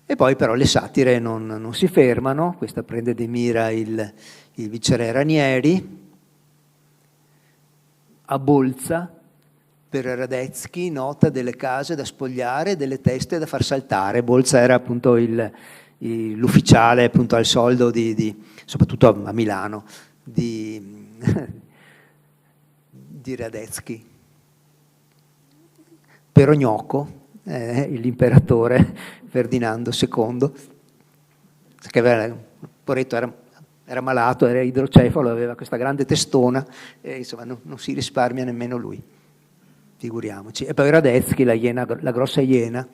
E poi però le satire non si fermano, questa prende di mira il viceré Ranieri, a Bolza, per Radetzky, nota delle case da spogliare, delle teste da far saltare. Bolza era appunto l'ufficiale appunto al soldo soprattutto a Milano, di Radetzky. Perognocco, l'imperatore Ferdinando II, che poretto era malato, era idrocefalo, aveva questa grande testona e insomma non si risparmia nemmeno lui, figuriamoci. E poi Radetzky, la grossa iena.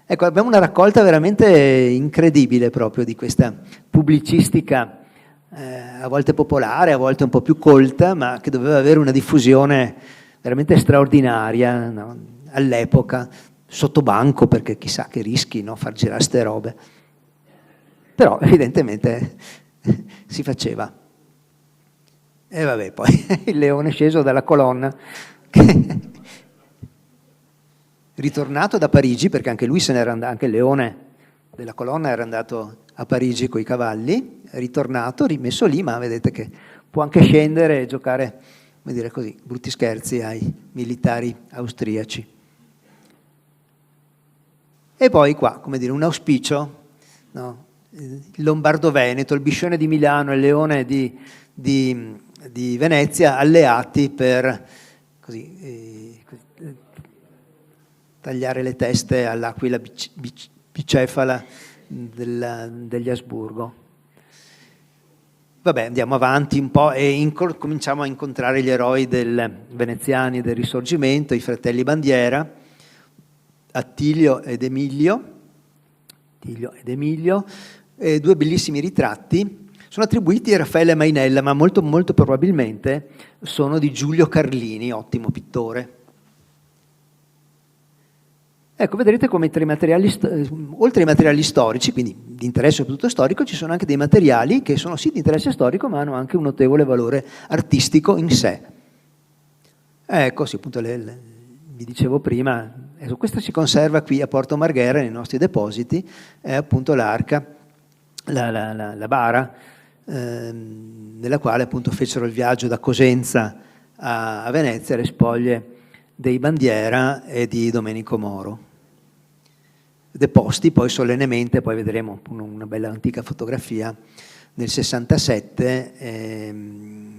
Ecco, abbiamo una raccolta veramente incredibile proprio di questa pubblicistica, a volte popolare, a volte un po' più colta, ma che doveva avere una diffusione veramente straordinaria, no? All'epoca, sotto banco, perché chissà che rischi, no? Far girare ste robe. Però evidentemente si faceva. E vabbè, poi il leone sceso dalla colonna, ritornato da Parigi, perché anche lui se n'era andato, anche il leone della colonna era andato a Parigi coi cavalli, è ritornato, rimesso lì, ma vedete che può anche scendere e giocare, come dire così, brutti scherzi ai militari austriaci. E poi qua, come dire, un auspicio, no? Il Lombardo-Veneto, il Biscione di Milano e il Leone di Venezia alleati per così, tagliare le teste all'aquila bicefala degli Asburgo. Vabbè, andiamo avanti un po' e cominciamo a incontrare gli eroi veneziani del Risorgimento, i fratelli Bandiera, Attilio ed Emilio, due bellissimi ritratti, sono attribuiti a Raffaele Mainella, ma molto, molto probabilmente sono di Giulio Carlini, ottimo pittore. Ecco, vedrete come oltre ai materiali storici, quindi di interesse soprattutto storico, ci sono anche dei materiali che sono sì di interesse storico, ma hanno anche un notevole valore artistico in sé. Ecco, sì, appunto, vi dicevo prima, questa si conserva qui a Porto Marghera nei nostri depositi, è appunto l'arca, la bara, nella quale appunto fecero il viaggio da Cosenza a Venezia le spoglie dei Bandiera e di Domenico Moro. Deposti poi solennemente, poi vedremo una bella antica fotografia, nel 67,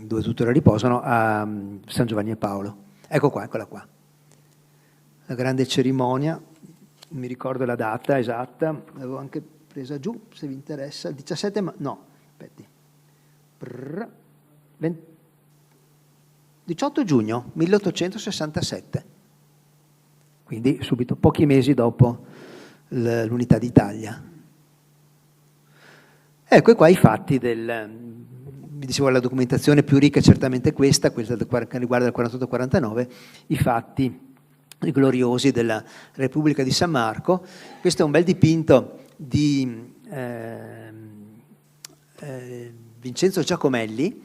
dove tuttora riposano, a San Giovanni e Paolo. Ecco qua, eccola qua. La grande cerimonia, non mi ricordo la data esatta, l'avevo anche presa giù, se vi interessa, il 17, ma no, aspetti, 18 giugno 1867, quindi subito, pochi mesi dopo l'unità d'Italia. Ecco qua i fatti vi dicevo, la documentazione più ricca è certamente questa che riguarda il 48-49, i fatti gloriosi della Repubblica di San Marco. Questo è un bel dipinto di Vincenzo Giacomelli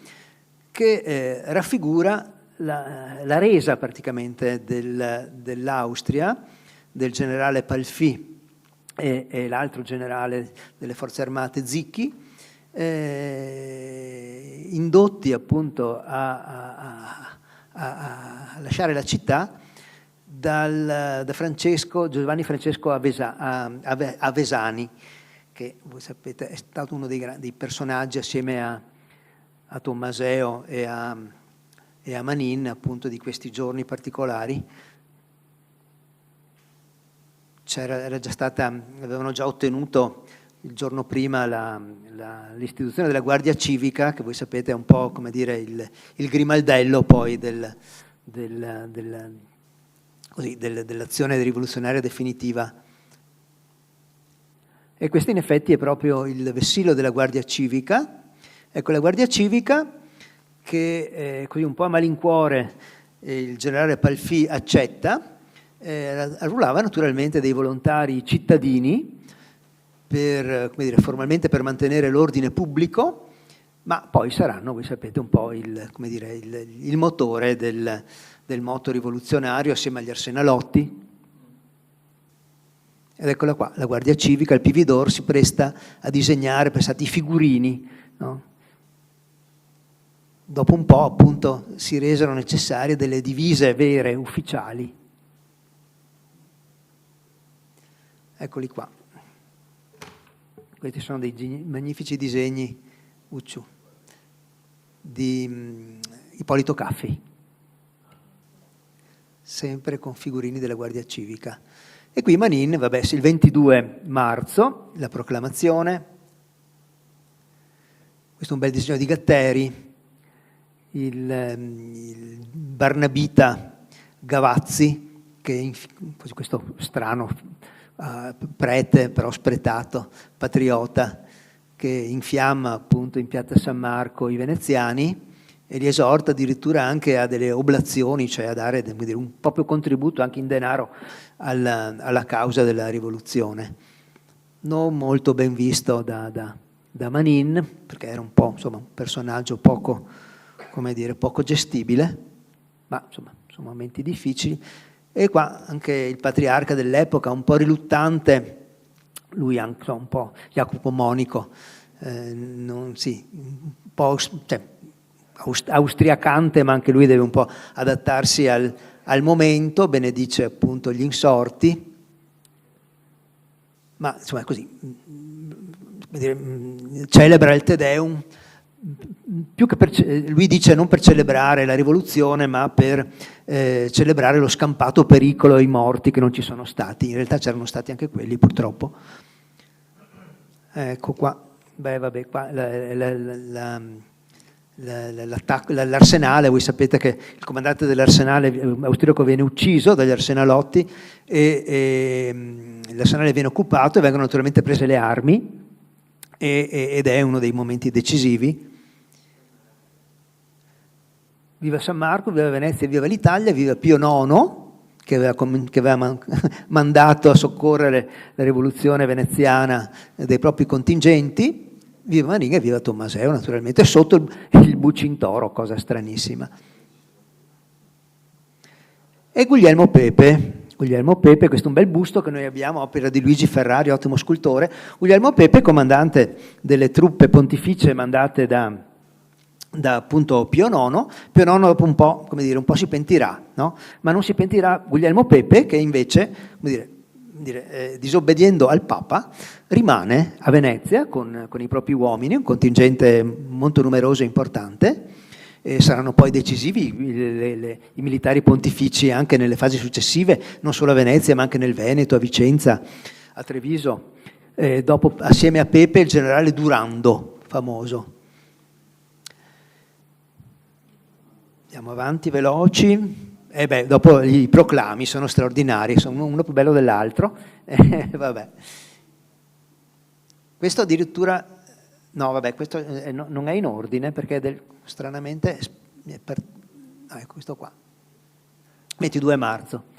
che raffigura la resa praticamente dell'Austria, del generale Palfy e l'altro generale delle forze armate Zicchi, indotti appunto a lasciare la città da Giovanni Francesco Avesani, che voi sapete è stato uno dei personaggi assieme a Tommaseo e a Manin appunto di questi giorni particolari. Avevano già ottenuto il giorno prima l'istituzione della Guardia Civica, che voi sapete è un po' come dire il grimaldello poi dell'azione rivoluzionaria definitiva. E questo in effetti è proprio il vessillo della Guardia Civica. Ecco, la Guardia Civica che così un po' a malincuore il generale Palfy accetta, arruolava naturalmente dei volontari cittadini formalmente per mantenere l'ordine pubblico, ma poi saranno, voi sapete, un po' il motore del moto rivoluzionario assieme agli arsenalotti. Ed eccola qua, la Guardia Civica, il Pividor si presta a disegnare, pensate, i figurini, no? Dopo un po', appunto, si resero necessarie delle divise vere, ufficiali. Eccoli qua. Questi sono dei magnifici disegni di Ippolito Caffi, sempre con figurini della Guardia Civica. E qui Manin, il 22 marzo, la proclamazione. Questo è un bel disegno di Gatteri, il Barnabita Gavazzi, che questo strano prete, però spretato, patriota, che infiamma appunto in piazza San Marco i veneziani e li esorta addirittura anche a delle oblazioni, cioè a dare un proprio contributo anche in denaro alla causa della rivoluzione. Non molto ben visto da Manin, perché era un po' un personaggio poco gestibile, ma insomma sono momenti difficili. E qua anche il patriarca dell'epoca, un po' riluttante, lui anche un po' Jacopo Monico, un po' austriacante, ma anche lui deve un po' adattarsi al momento, benedice appunto gli insorti, ma insomma così, celebra il Te Deum, più che lui dice non per celebrare la rivoluzione, ma per celebrare lo scampato pericolo e i morti che non ci sono stati. In realtà c'erano stati anche quelli, purtroppo. Ecco qua, qua l'arsenale. Voi sapete che il comandante dell'arsenale austriaco viene ucciso dagli arsenalotti e l'arsenale viene occupato e vengono naturalmente prese le armi ed è uno dei momenti decisivi. Viva San Marco, viva Venezia, viva l'Italia, viva Pio IX, che aveva mandato a soccorrere la rivoluzione veneziana dei propri contingenti, viva Manin e viva Tommaseo, naturalmente, sotto il Bucintoro, cosa stranissima. E Guglielmo Pepe, questo è un bel busto che noi abbiamo, opera di Luigi Ferrari, ottimo scultore. Guglielmo Pepe, comandante delle truppe pontificie mandate da appunto Pio IX. Pio IX dopo un po', un po' si pentirà, no? Ma non si pentirà Guglielmo Pepe, che invece, disobbediendo al Papa, rimane a Venezia con i propri uomini, un contingente molto numeroso e importante. Saranno poi decisivi i militari pontifici anche nelle fasi successive, non solo a Venezia, ma anche nel Veneto, a Vicenza, a Treviso. Dopo, assieme a Pepe, il generale Durando, famoso. Andiamo avanti, veloci. E beh, dopo i proclami sono straordinari, sono uno più bello dell'altro. Vabbè. Questo addirittura, no vabbè, questo non è in ordine perché stranamente, ecco questo qua, 22 marzo.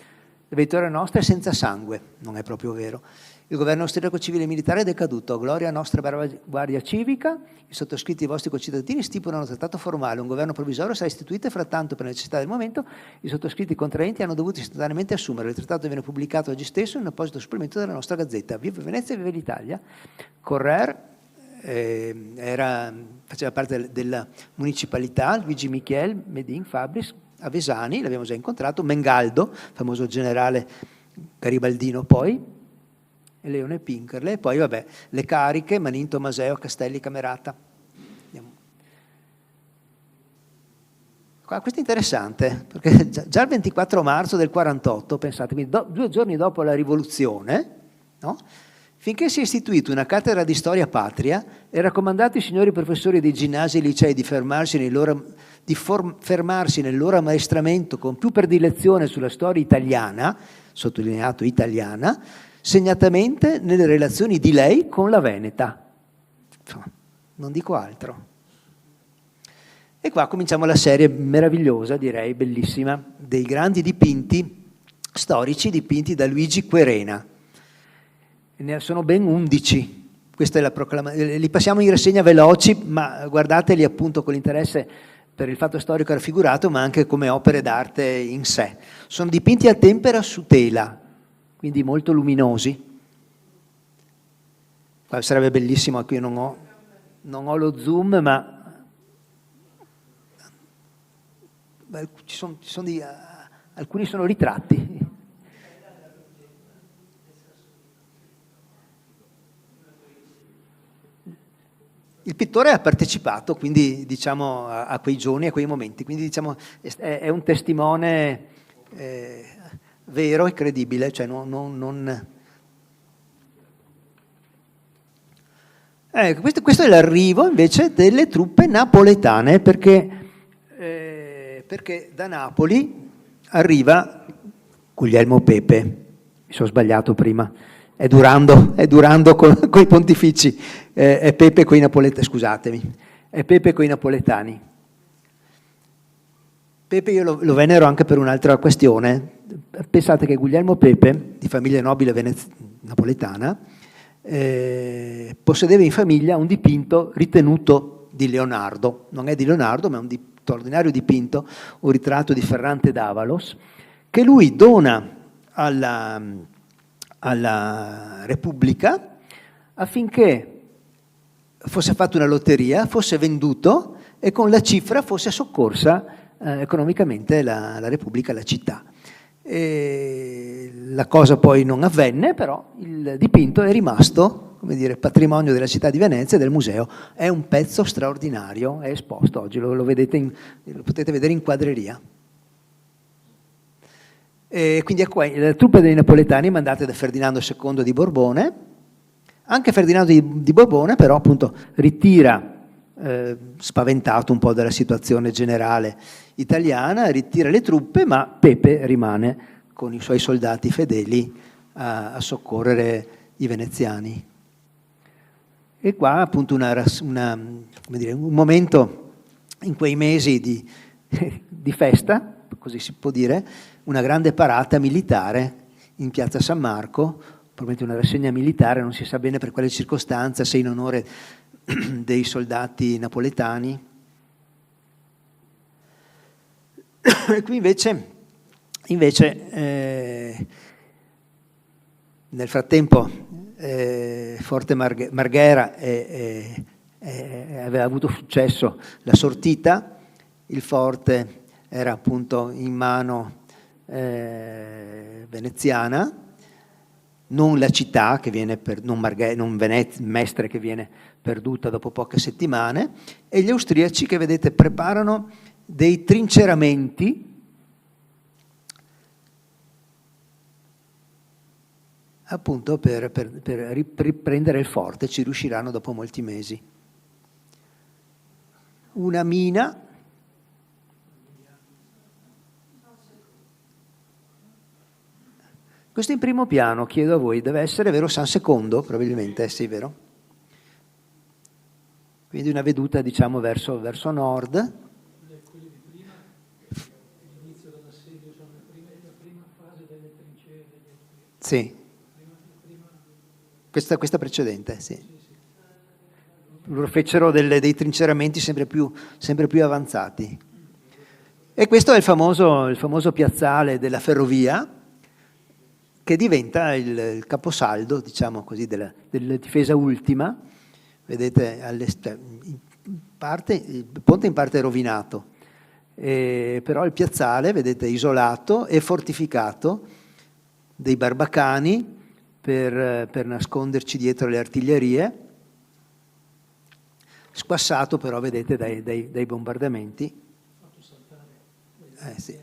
La vittoria nostra è senza sangue, non è proprio vero. Il governo austriaco civile e militare è decaduto, gloria a nostra brava guardia civica, i sottoscritti e i vostri concittadini stipulano un trattato formale, un governo provvisorio sarà istituito e frattanto per necessità del momento i sottoscritti contraenti hanno dovuto istantaneamente assumere. Il trattato viene pubblicato oggi stesso in un apposito supplemento della nostra gazzetta. Viva Venezia e viva l'Italia. Correr faceva parte della municipalità, Luigi Michel, Medin, Fabris, Avesani, l'abbiamo già incontrato, Mengaldo, famoso generale garibaldino poi, e Leone Pinkerle, e poi vabbè, le cariche, Maninto, Maseo, Castelli, Camerata. Andiamo. Questo è interessante, perché già il 24 marzo del 48, pensate, quindi 2 giorni dopo la rivoluzione, no? Finché si è istituita una cattedra di storia patria, è raccomandato ai signori professori dei ginnasi e licei di fermarsi nel loro ammaestramento con più predilezione sulla storia italiana, sottolineato italiana, segnatamente nelle relazioni di lei con la Veneta. Non dico altro. E qua cominciamo la serie meravigliosa, direi, bellissima, dei grandi dipinti storici dipinti da Luigi Querena. Ne sono ben 11. Questa è la proclamazione. Li passiamo in rassegna veloci, ma guardateli appunto con l'interesse per il fatto storico raffigurato, ma anche come opere d'arte in sé. Sono dipinti a tempera su tela, quindi molto luminosi. Qua sarebbe bellissimo, qui non ho lo zoom, ma alcuni sono ritratti. Il pittore ha partecipato, quindi diciamo a quei giorni, a quei momenti, quindi diciamo è un testimone vero e credibile, cioè questo è l'arrivo invece delle truppe napoletane, perché da Napoli arriva Guglielmo Pepe, mi sono sbagliato prima, è Durando con i pontifici, è Pepe coi napoletani, scusatemi, è Pepe coi napoletani. Pepe io lo venero anche per un'altra questione. Pensate che Guglielmo Pepe, di famiglia nobile napoletana, possedeva in famiglia un dipinto ritenuto di Leonardo, non è di Leonardo ma è un straordinario dipinto, un ritratto di Ferrante d'Avalos, che lui dona alla Repubblica affinché fosse fatta una lotteria, fosse venduto e con la cifra fosse soccorsa economicamente la Repubblica, la città. La cosa poi non avvenne, però il dipinto è rimasto, come dire, patrimonio della città di Venezia e del museo. È un pezzo straordinario, è esposto oggi, lo vedete lo potete vedere in quadreria. E quindi ecco, le truppe dei napoletani mandate da Ferdinando II di Borbone. Anche Ferdinando di Borbone però appunto ritira, spaventato un po' dalla situazione generale italiana, ritira le truppe, ma Pepe rimane con i suoi soldati fedeli a soccorrere i veneziani. E qua appunto un momento in quei mesi di festa, così si può dire, una grande parata militare in piazza San Marco, probabilmente una rassegna militare, non si sa bene per quale circostanza, se in onore dei soldati napoletani. E qui invece nel frattempo Forte Marghera aveva avuto successo la sortita, il forte era appunto in mano veneziana, non la città che viene non Mestre che viene perduta dopo poche settimane, e gli austriaci che vedete preparano dei trinceramenti appunto per riprendere il forte. Ci riusciranno dopo molti mesi. Una mina, Questo in primo piano, chiedo a voi, deve essere, vero, San Secondo, probabilmente, sì, vero? Quindi una veduta, diciamo, verso nord. Sì, questa precedente, sì. Loro fecero dei trinceramenti sempre più avanzati. E questo è il famoso piazzale della ferrovia, che diventa il caposaldo, diciamo così, della difesa ultima. Vedete, il ponte in parte è rovinato, però il piazzale, vedete, isolato e fortificato, dei barbacani per nasconderci dietro le artiglierie, squassato però, vedete, dai bombardamenti. Sì.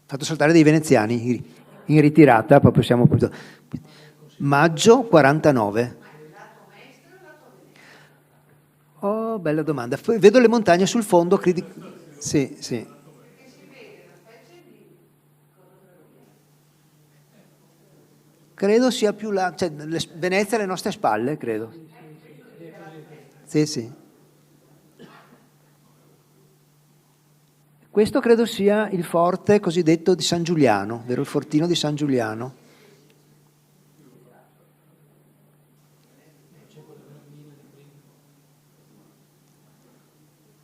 Fatto saltare dei veneziani in ritirata, proprio siamo appunto maggio 49. Oh, bella domanda. Vedo le montagne sul fondo. Sì, sì. Credo sia più là, cioè Venezia alle nostre spalle, credo. Sì, sì. Questo credo sia il forte cosiddetto di San Giuliano, vero? Il fortino di San Giuliano.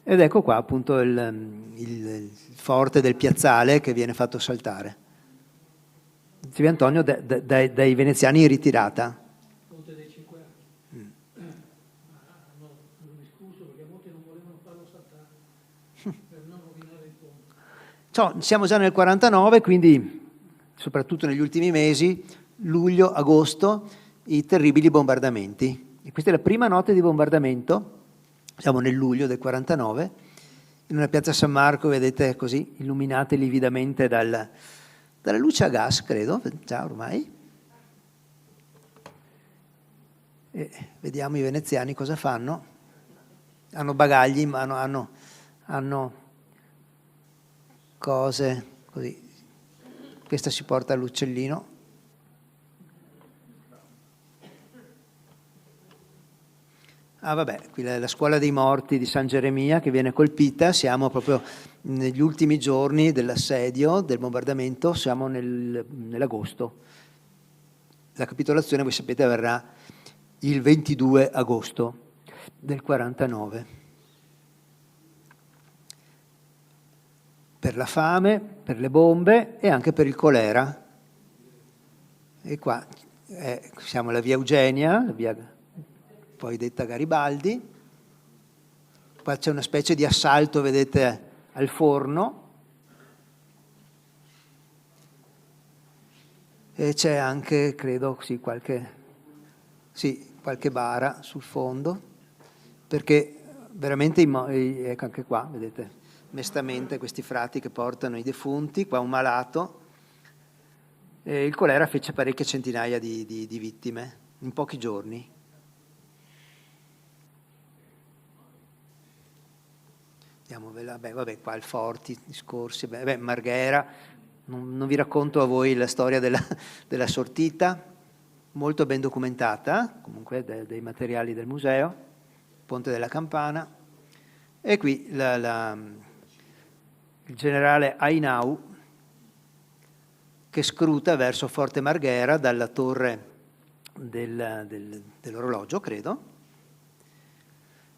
Ed ecco qua appunto il forte del piazzale che viene fatto saltare. Dicevi Antonio, dai veneziani in ritirata. Ponte dei Cinque Archi. Hanno discusso perché molti non volevano farlo saltare per non rovinare il ponte. Siamo già nel 49, quindi soprattutto negli ultimi mesi, luglio, agosto, i terribili bombardamenti. E questa è la prima notte di bombardamento, siamo nel luglio del 49, in una piazza San Marco, vedete così, illuminate lividamente dalla luce a gas, credo, già ormai. E vediamo i veneziani cosa fanno. Hanno bagagli in mano, hanno cose così. Questa si porta all'uccellino. Vabbè, qui la scuola dei morti di San Geremia che viene colpita, siamo proprio negli ultimi giorni dell'assedio, del bombardamento, siamo nell'agosto. La capitolazione, voi sapete, avverrà il 22 agosto del 49. Per la fame, per le bombe e anche per il colera. E qua siamo alla via Eugenia, la via poi detta Garibaldi. Qua c'è una specie di assalto, vedete, al forno. E c'è anche, credo, sì, qualche bara sul fondo, perché veramente, ecco anche qua, vedete, mestamente questi frati che portano i defunti, qua un malato. Il colera fece parecchie centinaia di vittime in pochi giorni. Vabbè, qua il Forti, discorsi, Marghera, non vi racconto a voi la storia della sortita, molto ben documentata, comunque dei materiali del museo, Ponte della Campana, e qui il generale Ainau che scruta verso Forte Marghera dalla torre dell'orologio, credo,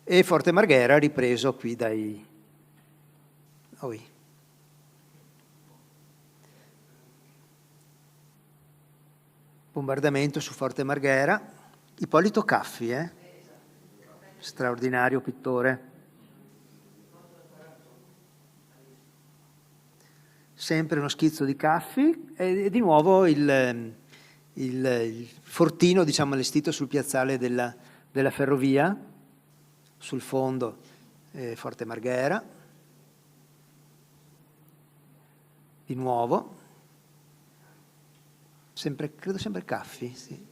e Forte Marghera ripreso qui dai... Bombardamento su Forte Marghera. Ippolito Caffi, straordinario pittore. Sempre uno schizzo di Caffi e di nuovo il fortino, diciamo, allestito sul piazzale della ferrovia, sul fondo Forte Marghera. Di nuovo, credo sempre Caffi, sì.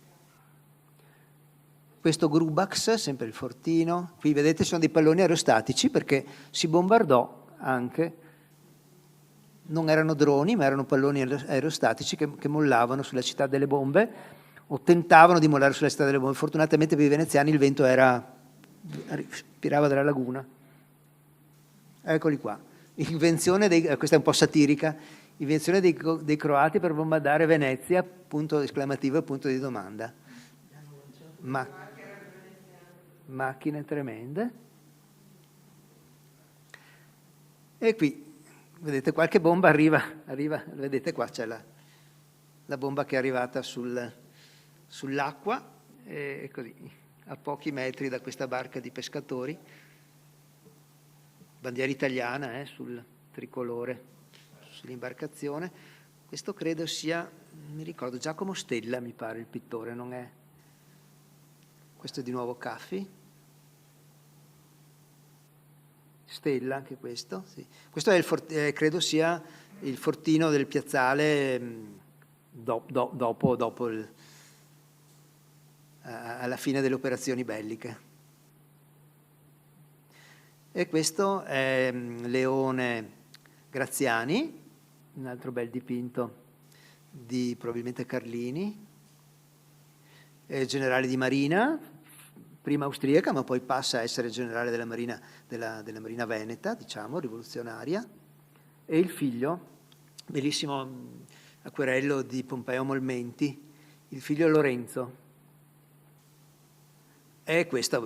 Questo Grubax, sempre il fortino. Qui vedete sono dei palloni aerostatici perché si bombardò anche non erano droni, ma erano palloni aerostatici che mollavano sulla città delle bombe, o tentavano di mollare sulla città delle bombe. Fortunatamente per i veneziani il vento spirava dalla laguna. Eccoli qua. Questa è un po' satirica. Invenzione dei croati per bombardare Venezia, punto esclamativo e punto di domanda. Macchine tremende. E qui, vedete, qualche bomba arriva, vedete qua c'è la bomba che è arrivata sull'acqua, e così, a pochi metri da questa barca di pescatori, bandiera italiana sul tricolore, sull'imbarcazione. Questo credo sia, mi ricordo, Giacomo Stella mi pare il pittore, non è? Questo è di nuovo Caffi. Stella, anche questo, sì. Questo è credo sia il fortino del piazzale dopo alla fine delle operazioni belliche. E questo è Leone Graziani, un altro bel dipinto di probabilmente Carlini, generale di marina, prima austriaca, ma poi passa a essere generale della marina veneta, diciamo, rivoluzionaria, e il figlio, bellissimo acquerello di Pompeo Molmenti, il figlio Lorenzo. E questo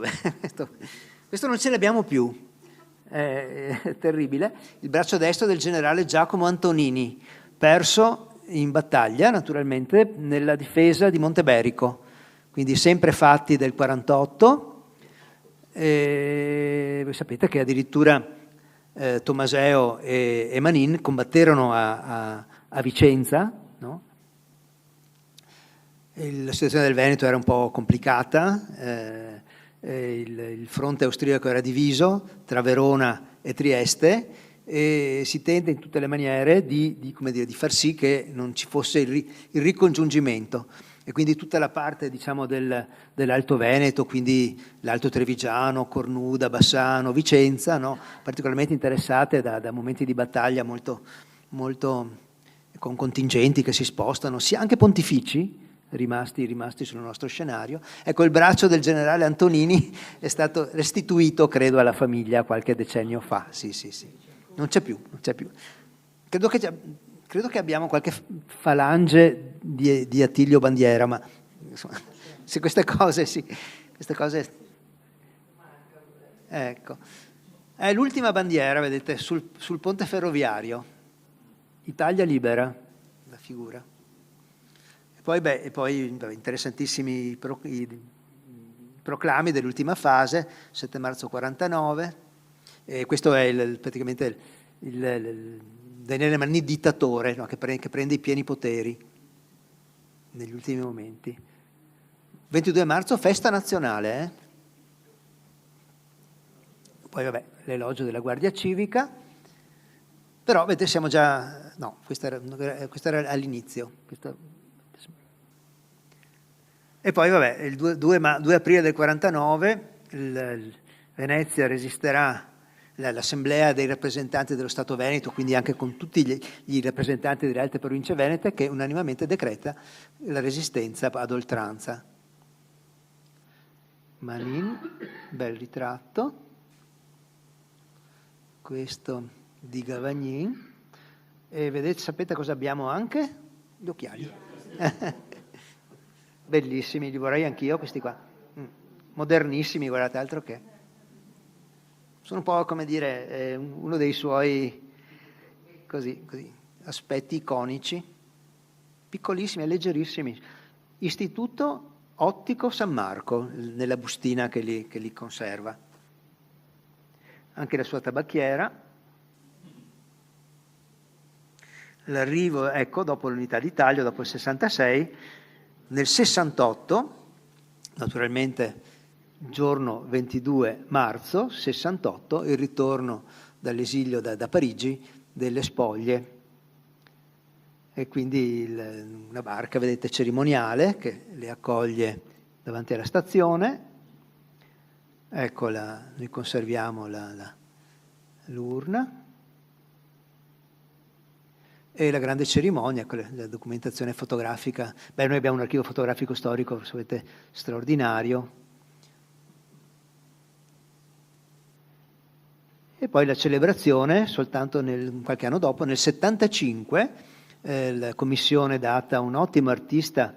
non ce l'abbiamo più, è terribile. Il braccio destro del generale Giacomo Antonini, perso in battaglia, naturalmente, nella difesa di Monteberico. Quindi sempre fatti del 48, voi sapete che addirittura Tomaseo e Manin combatterono a Vicenza, no? La situazione del Veneto era un po' complicata, il fronte austriaco era diviso tra Verona e Trieste, e si tenta in tutte le maniere di far sì che non ci fosse il ricongiungimento. E quindi tutta la parte, diciamo, dell'Alto Veneto, quindi l'Alto Trevigiano, Cornuda, Bassano, Vicenza, no? Particolarmente interessate da momenti di battaglia molto con contingenti che si spostano, sia anche pontifici rimasti sul nostro scenario. Ecco, il braccio del generale Antonini è stato restituito, credo, alla famiglia qualche decennio fa. Sì. Non c'è più. Credo che abbiamo qualche falange di Attilio Bandiera, ma insomma, se queste cose. Ecco. È l'ultima bandiera, vedete, sul ponte ferroviario. Italia libera, la figura. E poi interessantissimi i proclami dell'ultima fase, 7 marzo 49. E questo è praticamente il Daniele Manin dittatore, no? che prende i pieni poteri negli ultimi momenti. 22 marzo, festa nazionale. Poi l'elogio della Guardia Civica, però vedete siamo già, no, questo era all'inizio. E poi il 2 aprile del 49 Venezia resisterà l'assemblea dei rappresentanti dello Stato Veneto, quindi anche con tutti gli rappresentanti delle altre province venete, che unanimemente decreta la resistenza ad oltranza. Manin, bel ritratto, questo di Gavagnin, e vedete, sapete cosa abbiamo anche? Gli occhiali. Bellissimi, li vorrei anch'io questi qua, modernissimi, guardate, altro che. Sono un po', come dire, uno dei suoi così, aspetti iconici, piccolissimi e leggerissimi. Istituto Ottico San Marco, nella bustina che li conserva. Anche la sua tabacchiera. L'arrivo, ecco, dopo l'Unità d'Italia, dopo il 66, nel 68, naturalmente giorno 22 marzo 68, il ritorno dall'esilio da Parigi delle spoglie, e quindi una barca, vedete, cerimoniale che le accoglie davanti alla stazione. Eccola, noi conserviamo l'urna. e la grande cerimonia, la documentazione fotografica. Noi abbiamo un archivio fotografico storico, se volete, straordinario. E poi la celebrazione, soltanto qualche anno dopo, nel 75, la commissione data a un ottimo artista,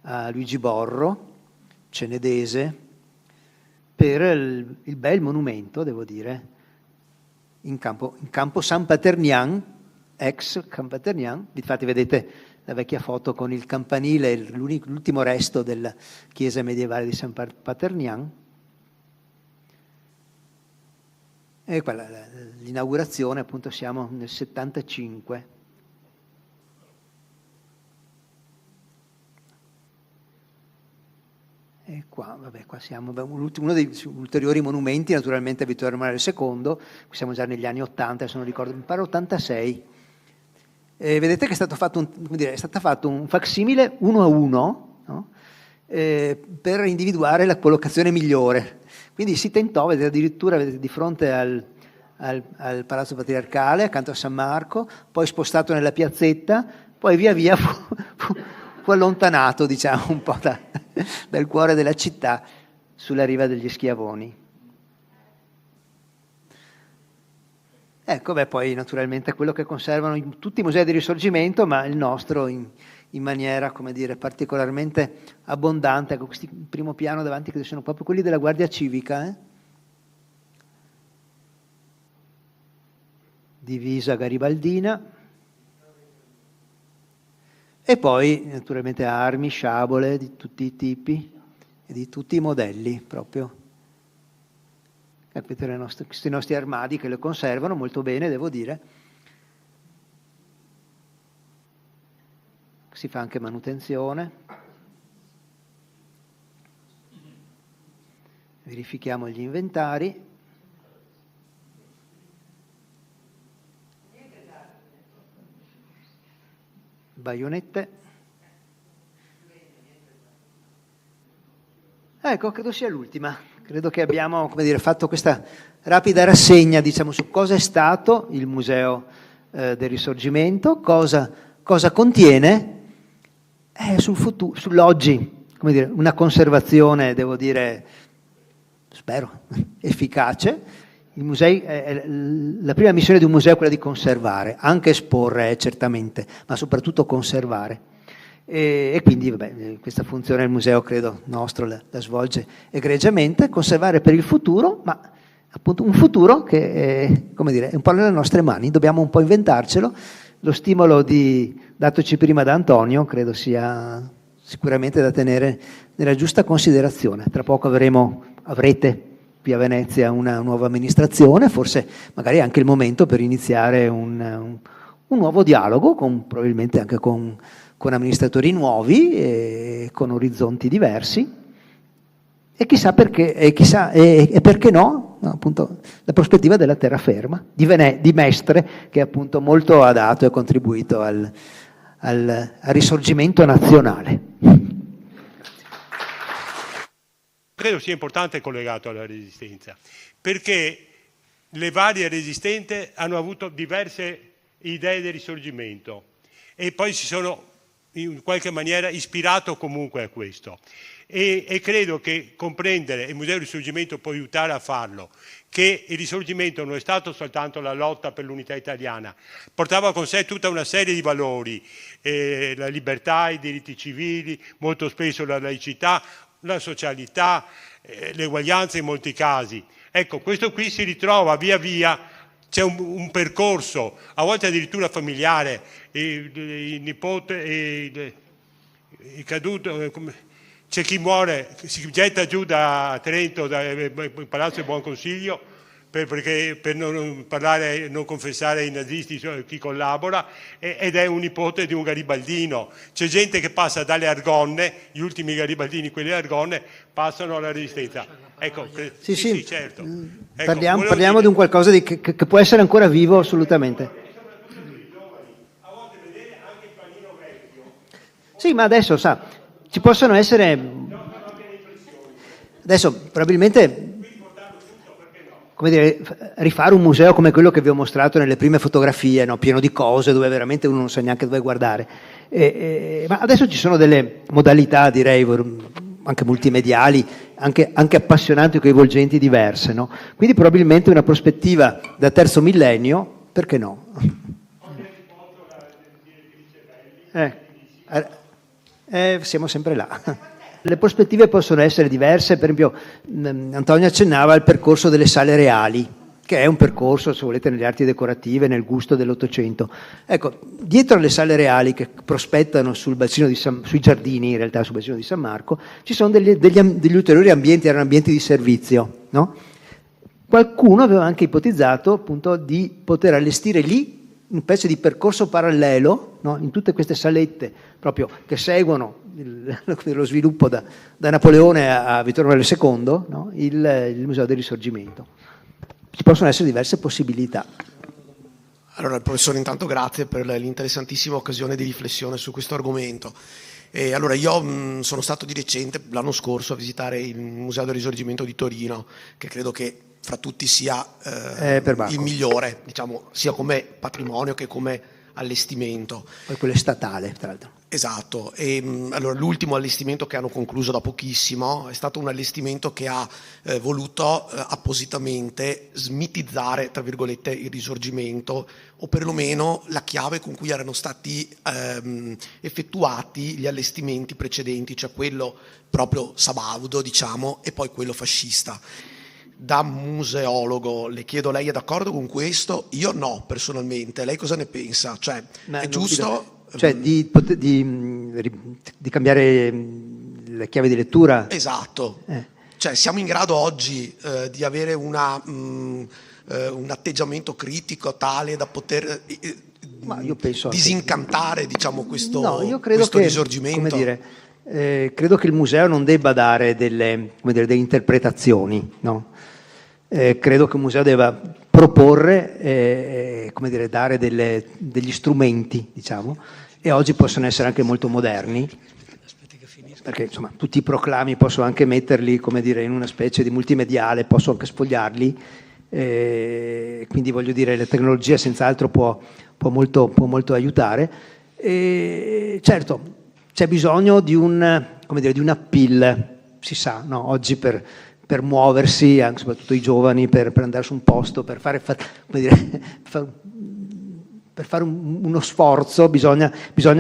a Luigi Borro, cenedese, per il bel monumento, devo dire, in campo San Paternian, ex San Paternian. Infatti vedete la vecchia foto con il campanile, l'ultimo resto della chiesa medievale di San Paternian. E qua l'inaugurazione, appunto, siamo nel 75. E qua siamo, uno dei ulteriori monumenti, naturalmente Vittorio Emanuele II, siamo già negli anni 80, adesso non ricordo, mi pare 86. Vedete che è stato fatto un facsimile 1 a 1, no? Per individuare la collocazione migliore. Quindi si tentò, vedete, addirittura di fronte al Palazzo Patriarcale, accanto a San Marco, poi spostato nella piazzetta, poi via via fu allontanato, diciamo, un po' dal cuore della città, sulla riva degli Schiavoni. Ecco, poi naturalmente quello che conservano in tutti i musei del Risorgimento, ma il nostro in maniera, come dire, particolarmente abbondante. Ecco, questi in primo piano davanti, che sono proprio quelli della Guardia Civica, divisa garibaldina, e poi naturalmente armi, sciabole di tutti i tipi e di tutti i modelli proprio. Capite questi nostri armadi che le conservano molto bene, devo dire. Si fa anche manutenzione. Verifichiamo gli inventari. Baionette. Ecco, credo sia l'ultima. Credo che abbiamo, come dire, fatto questa rapida rassegna, diciamo, su cosa è stato il Museo del Risorgimento, cosa contiene, sul futuro, sull'oggi, come dire, una conservazione, devo dire, spero, efficace. I musei, la prima missione di un museo è quella di conservare, anche esporre, certamente, ma soprattutto conservare. E quindi questa funzione il museo, credo, nostro la svolge egregiamente, conservare per il futuro, ma appunto un futuro che è, come dire, è un po' nelle nostre mani, dobbiamo un po' inventarcelo. Lo stimolo datoci prima da Antonio credo sia sicuramente da tenere nella giusta considerazione. Tra poco avrete qui a Venezia una nuova amministrazione, forse magari è anche il momento per iniziare un nuovo dialogo, probabilmente anche con amministratori nuovi e con orizzonti diversi, e chissà perché, e perché no, appunto, la prospettiva della terraferma di Mestre, che appunto molto ha dato e ha contribuito al risorgimento nazionale. Credo sia importante collegato alla Resistenza, perché le varie resistenze hanno avuto diverse idee del risorgimento e poi si sono in qualche maniera ispirato comunque a questo. E credo che comprendere, il Museo del Risorgimento può aiutare a farlo, che il Risorgimento non è stato soltanto la lotta per l'unità italiana, portava con sé tutta una serie di valori, la libertà, i diritti civili, molto spesso la laicità, la socialità, l'eguaglianza in molti casi. Ecco, questo qui si ritrova via via, c'è un percorso, a volte addirittura familiare, il nipote, il caduto, c'è chi muore, si getta giù da Trento, dal Palazzo del Buon Consiglio, per non confessare i nazisti, chi collabora, ed è un nipote di un garibaldino. C'è gente che passa dalle Argonne, gli ultimi garibaldini, quelli Argonne, passano alla Resistenza. Ecco, sì, certo. Ecco, parliamo di un qualcosa che può essere ancora vivo, assolutamente. Sì, ma adesso, ci possono essere... Adesso, probabilmente... come dire, rifare un museo come quello che vi ho mostrato nelle prime fotografie, no? Pieno di cose, dove veramente uno non sa neanche dove guardare. Ma adesso ci sono delle modalità, direi, anche multimediali, anche appassionanti e coinvolgenti diverse, no? Quindi probabilmente una prospettiva da terzo millennio, perché no? Siamo sempre là. Le prospettive possono essere diverse, per esempio Antonio accennava al percorso delle sale reali, che è un percorso, se volete, nelle arti decorative, nel gusto dell'Ottocento. Ecco, dietro alle sale reali che prospettano sul bacino sui giardini, in realtà sul bacino di San Marco, ci sono degli ulteriori ambienti, erano ambienti di servizio, no? Qualcuno aveva anche ipotizzato appunto di poter allestire lì un pezzo di percorso parallelo, no? In tutte queste salette proprio che seguono lo sviluppo da Napoleone a Vittorio Emanuele II, no? Il Museo del Risorgimento. Ci possono essere diverse possibilità. Allora, professore, intanto grazie per l'interessantissima occasione di riflessione su questo argomento. Allora, io sono stato di recente, l'anno scorso, a visitare il Museo del Risorgimento di Torino, che credo che fra tutti sia il migliore, diciamo, sia come patrimonio che come allestimento. Poi quello è statale, tra l'altro. Esatto, e allora l'ultimo allestimento che hanno concluso da pochissimo è stato un allestimento che ha voluto appositamente smitizzare, tra virgolette, il Risorgimento, o perlomeno la chiave con cui erano stati effettuati gli allestimenti precedenti, cioè quello proprio sabaudo, diciamo, e poi quello fascista. Da museologo le chiedo, lei è d'accordo con questo? Io no, personalmente. Lei cosa ne pensa? Cioè, è giusto? Cioè di cambiare le chiavi di lettura? Esatto. Cioè, siamo in grado oggi di avere un atteggiamento critico tale da poter io penso disincantare, diciamo, questo, no, io credo questo che, Risorgimento? Come dire, credo che il museo non debba dare delle interpretazioni, no? Credo che un museo debba proporre, come dire, dare degli strumenti, diciamo, e oggi possono essere anche molto moderni, perché insomma tutti i proclami posso anche metterli, come dire, in una specie di multimediale, posso anche sfogliarli, quindi voglio dire, la tecnologia senz'altro può molto aiutare. Certo, c'è bisogno di un appeal, si sa, no? Oggi per muoversi, anche soprattutto i giovani, per andare su un posto, per fare uno sforzo, bisogna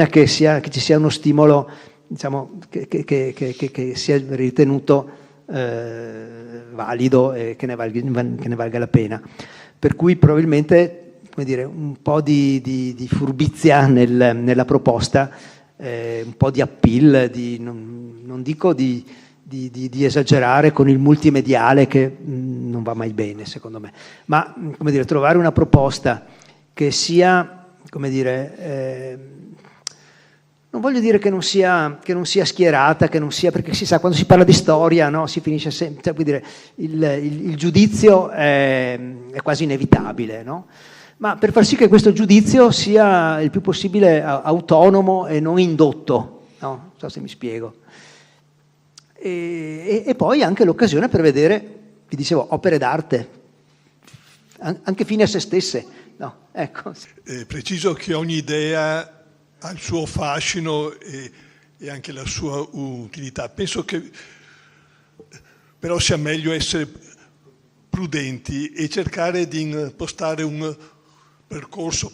che ci sia uno stimolo, diciamo, che sia ritenuto valido e che ne valga la pena. Per cui probabilmente, come dire, un po' di furbizia nella proposta, un po' di appeal, non dico di esagerare con il multimediale, che non va mai bene secondo me, ma come dire, trovare una proposta che sia, come dire, non voglio dire che non sia schierata, che non sia, perché si sa, quando si parla di storia, no, si finisce sempre, cioè, vuol dire, il giudizio è quasi inevitabile, no? Ma per far sì che questo giudizio sia il più possibile autonomo e non indotto, no? Non so se mi spiego. E poi anche l'occasione per vedere, vi dicevo, opere d'arte, anche fine a se stesse. No, ecco. Preciso che ogni idea ha il suo fascino e anche la sua utilità. Penso che però sia meglio essere prudenti e cercare di impostare un percorso,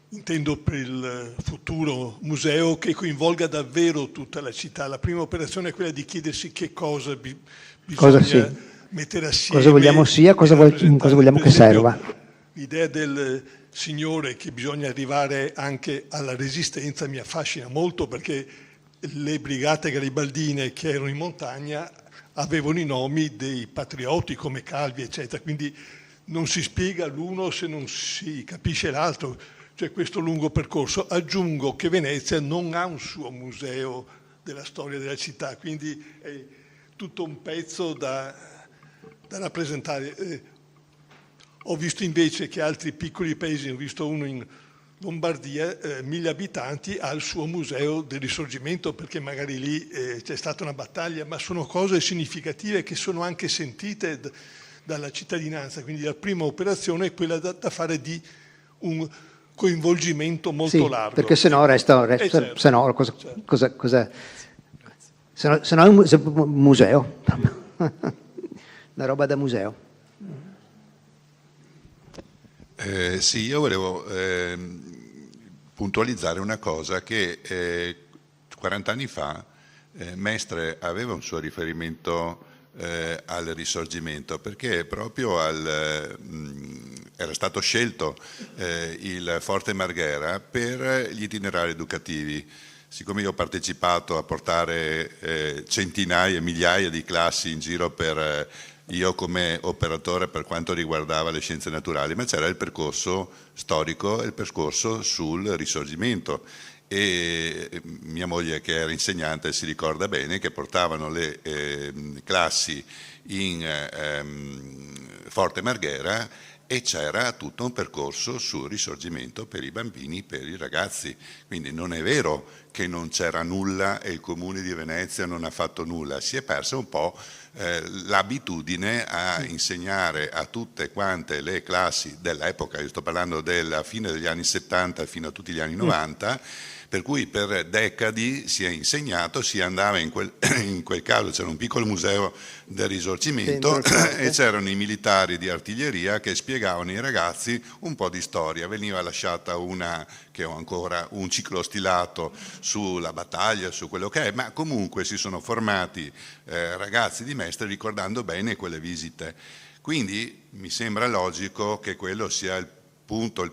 intendo per il futuro museo, che coinvolga davvero tutta la città. La prima operazione è quella di chiedersi che cosa bisogna mettere assieme. Cosa vogliamo cosa vogliamo che serva. L'idea del Signore che bisogna arrivare anche alla resistenza mi affascina molto, perché le brigate garibaldine che erano in montagna avevano i nomi dei patrioti come Calvi, eccetera, quindi non si spiega l'uno se non si capisce l'altro. Cioè, questo lungo percorso. Aggiungo che Venezia non ha un suo museo della storia della città, quindi è tutto un pezzo da rappresentare. Ho visto invece che altri piccoli paesi, ho visto uno in Lombardia, 1000 abitanti, ha il suo museo del Risorgimento, perché magari lì c'è stata una battaglia, ma sono cose significative che sono anche sentite dalla cittadinanza, quindi la prima operazione è quella da fare di un coinvolgimento molto largo. Perché se no resta certo, se no, certo. cosa se no è un museo, una roba da museo. Sì, io volevo puntualizzare una cosa, che 40 anni fa Mestre aveva un suo riferimento al Risorgimento, perché proprio era stato scelto il Forte Marghera per gli itinerari educativi. Siccome io ho partecipato a portare centinaia, migliaia di classi in giro io come operatore per quanto riguardava le scienze naturali, ma c'era il percorso storico e il percorso sul Risorgimento, e mia moglie, che era insegnante, si ricorda bene che portavano le classi in Forte Marghera e c'era tutto un percorso sul Risorgimento per i bambini, per i ragazzi. Quindi non è vero che non c'era nulla e il Comune di Venezia non ha fatto nulla, si è persa un po' l'abitudine a insegnare a tutte quante le classi dell'epoca, io sto parlando della fine degli anni 70 fino a tutti gli anni 90, per cui per decadi si è insegnato, si andava in quel caso c'era un piccolo museo del Risorgimento e c'erano i militari di artiglieria che spiegavano ai ragazzi un po' di storia, veniva lasciata che ho ancora, un ciclostilato sulla battaglia, su quello che è, ma comunque si sono formati ragazzi di Mestre ricordando bene quelle visite. Quindi mi sembra logico che quello sia il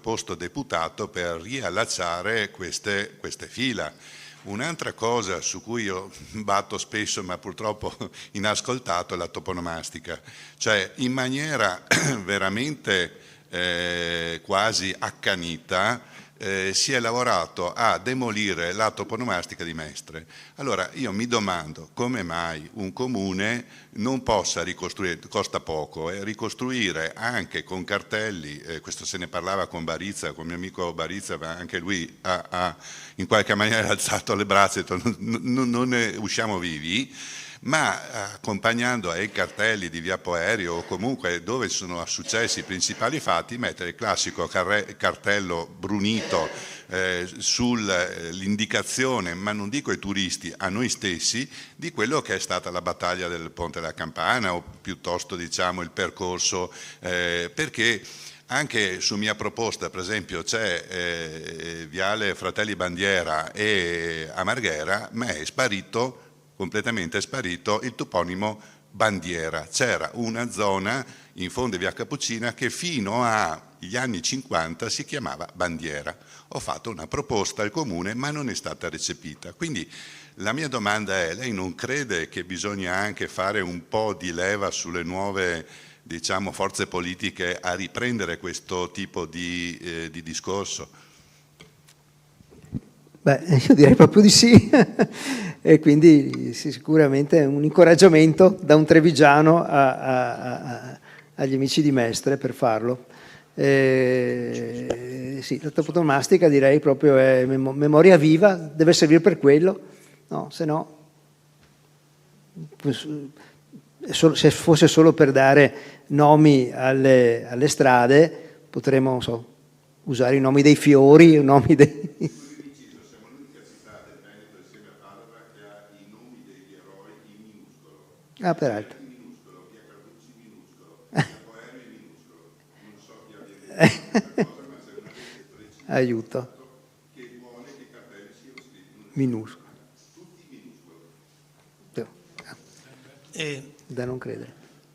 posto deputato per riallacciare queste fila. Un'altra cosa su cui io batto spesso, ma purtroppo inascoltato, è la toponomastica. Cioè, in maniera veramente quasi accanita si è lavorato a demolire la toponomastica di Mestre. Allora io mi domando come mai un comune non possa ricostruire, costa poco, ricostruire anche con cartelli, questo se ne parlava con Barizza, con mio amico Barizza, ma anche lui ha in qualche maniera alzato le braccia e detto non ne usciamo vivi, ma accompagnando ai cartelli di Via Poerio o comunque dove sono successi i principali fatti, mettere il classico cartello brunito sull'indicazione, ma non dico ai turisti, a noi stessi, di quello che è stata la battaglia del Ponte della Campana o piuttosto diciamo il percorso, perché anche su mia proposta, per esempio, c'è Viale Fratelli Bandiera e a Marghera, ma è completamente sparito il toponimo Bandiera. C'era una zona in fondo a Via Cappuccina che fino agli anni 50 si chiamava Bandiera. Ho fatto una proposta al comune ma non è stata recepita. Quindi la mia domanda è: lei non crede che bisogna anche fare un po' di leva sulle nuove, diciamo, forze politiche a riprendere questo tipo di discorso? Beh, io direi proprio di sì, e quindi sicuramente è un incoraggiamento da un trevigiano agli amici di Mestre per farlo. Sì, la toponomastica direi proprio è memoria viva, deve servire per quello, no, se no, se fosse solo per dare nomi alle strade, potremmo, non so, usare i nomi dei fiori, i nomi dei... Ah, peraltro. Aiuto. Minuscolo. Da non credere.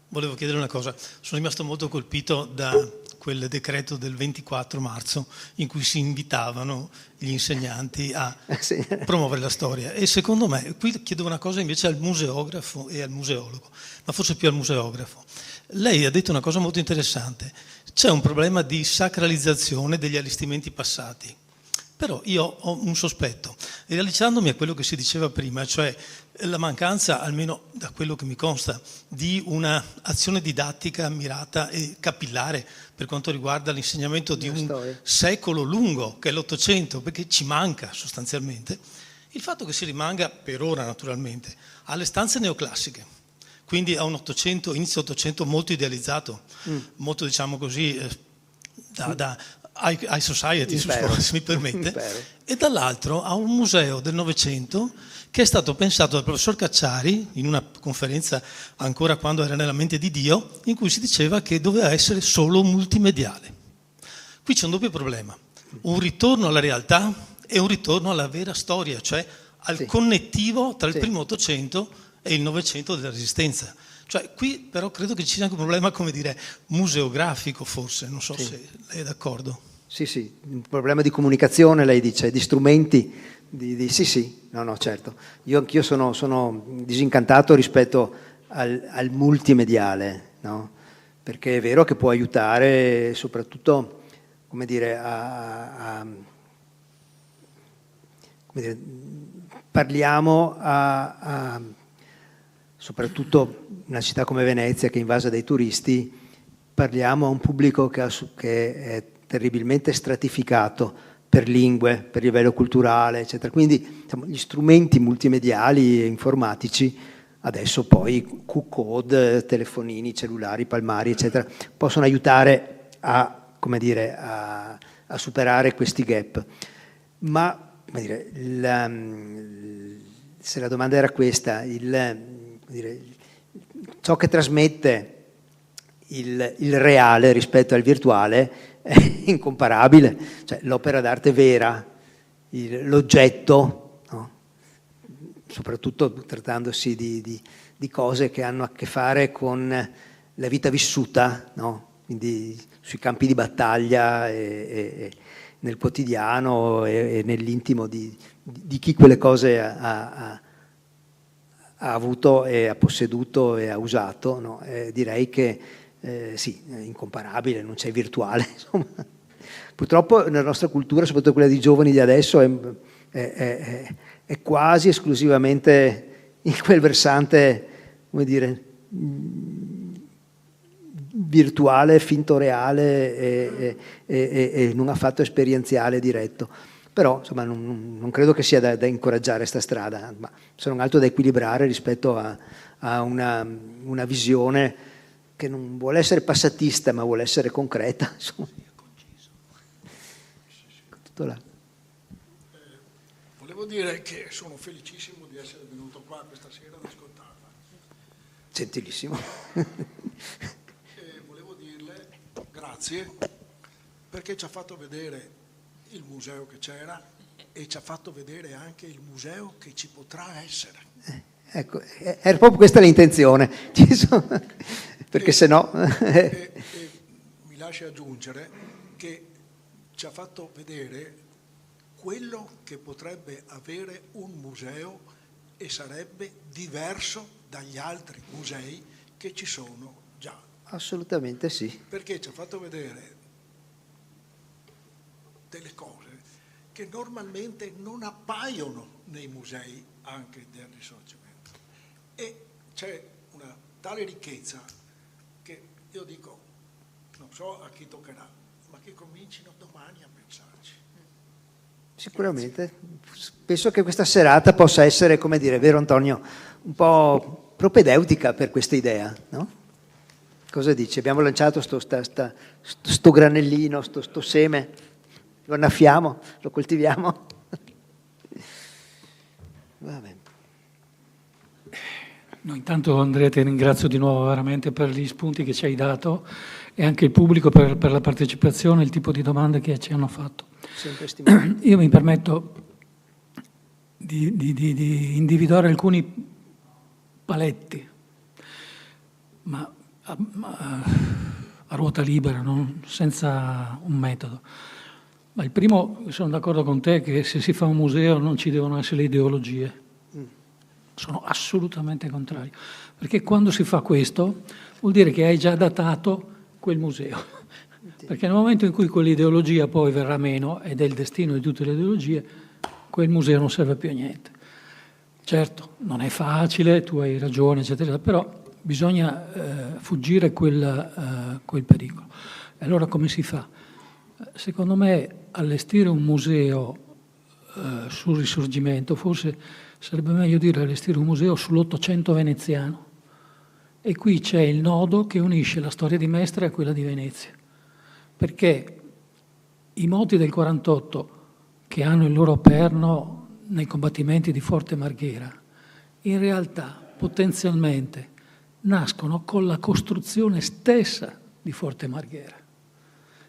Volevo chiedere una cosa. Sono rimasto molto colpito da quel decreto del 24 marzo in cui si invitavano gli insegnanti a promuovere la storia, e secondo me, qui chiedo una cosa invece al museografo e al museologo, ma forse più al museografo. Lei ha detto una cosa molto interessante: c'è un problema di sacralizzazione degli allestimenti passati. Però io ho un sospetto, riallacciandomi a quello che si diceva prima, cioè la mancanza, almeno da quello che mi consta, di un'azione didattica mirata e capillare per quanto riguarda l'insegnamento di un secolo lungo, che è l'Ottocento, perché ci manca sostanzialmente. Il fatto che si rimanga, per ora naturalmente, alle stanze neoclassiche, quindi a un Ottocento, inizio Ottocento molto idealizzato, molto, diciamo così, da high society, se mi permette, e dall'altro a un museo del Novecento che è stato pensato dal professor Cacciari in una conferenza ancora quando era nella mente di Dio, in cui si diceva che doveva essere solo multimediale. Qui c'è un doppio problema, un ritorno alla realtà e un ritorno alla vera storia, cioè al connettivo tra il primo Ottocento e il Novecento della Resistenza. Cioè qui però credo che ci sia anche un problema, come dire, museografico forse, non so se lei è d'accordo. Sì, un problema di comunicazione, lei dice, di strumenti, sì, no, certo. Anch'io sono disincantato rispetto al multimediale, no? Perché è vero che può aiutare soprattutto, come dire, parliamo soprattutto in una città come Venezia, che è invasa dai turisti, parliamo a un pubblico che è terribilmente stratificato per lingue, per livello culturale, eccetera. Quindi gli strumenti multimediali e informatici, adesso poi Q-code, telefonini, cellulari, palmari, eccetera, possono aiutare a superare questi gap. Ma, come dire, se la domanda era questa, ciò che trasmette il reale rispetto al virtuale è incomparabile, cioè l'opera d'arte vera, l'oggetto, no? Soprattutto trattandosi di cose che hanno a che fare con la vita vissuta, no? Quindi sui campi di battaglia e nel quotidiano e nell'intimo di chi quelle cose ha avuto e ha posseduto e ha usato, no? Direi che sì, è incomparabile, non c'è virtuale, insomma. Purtroppo nella nostra cultura, soprattutto quella di giovani di adesso, è quasi esclusivamente in quel versante, come dire, virtuale, finto reale e non affatto esperienziale diretto. Però insomma non credo che sia da incoraggiare questa strada, ma se non altro da equilibrare rispetto a una visione che non vuole essere passatista, ma vuole essere concreta. Insomma. Tutto là. Volevo dire che sono felicissimo di essere venuto qua questa sera ad ascoltarla. Gentilissimo. Volevo dirle grazie perché ci ha fatto vedere il museo che c'era e ci ha fatto vedere anche il museo che ci potrà essere. Ecco, era proprio questa l'intenzione, perché se no... mi lasci aggiungere che ci ha fatto vedere quello che potrebbe avere un museo e sarebbe diverso dagli altri musei che ci sono già. Assolutamente sì. Perché ci ha fatto vedere delle cose che normalmente non appaiono nei musei anche del Risorgimento. E c'è una tale ricchezza che io dico, non so a chi toccherà, ma che comincino domani a pensarci. Sicuramente. Penso che questa serata possa essere, come dire, vero Antonio, un po' propedeutica per questa idea, no? Cosa dici? Abbiamo lanciato sto granellino, sto seme, lo annaffiamo, lo coltiviamo. Va bene. No, intanto Andrea ti ringrazio di nuovo veramente per gli spunti che ci hai dato e anche il pubblico per la partecipazione, il tipo di domande che ci hanno fatto. Sempre stimolato. Io mi permetto di individuare alcuni paletti, ma a ruota libera, senza un metodo. Ma il primo, sono d'accordo con te, che se si fa un museo non ci devono essere le ideologie. Sono assolutamente contrario, perché quando si fa questo vuol dire che hai già datato quel museo, perché nel momento in cui quell'ideologia poi verrà meno, ed è il destino di tutte le ideologie, quel museo non serve più a niente. Certo, non è facile, tu hai ragione, eccetera, però bisogna fuggire quel pericolo. E allora come si fa? Secondo me allestire un museo sul Risorgimento, forse sarebbe meglio dire allestire un museo sull'Ottocento veneziano, E qui c'è il nodo che unisce la storia di Mestre a quella di Venezia, perché i moti del 48, che hanno il loro perno nei combattimenti di Forte Marghera, in realtà potenzialmente nascono con la costruzione stessa di Forte Marghera.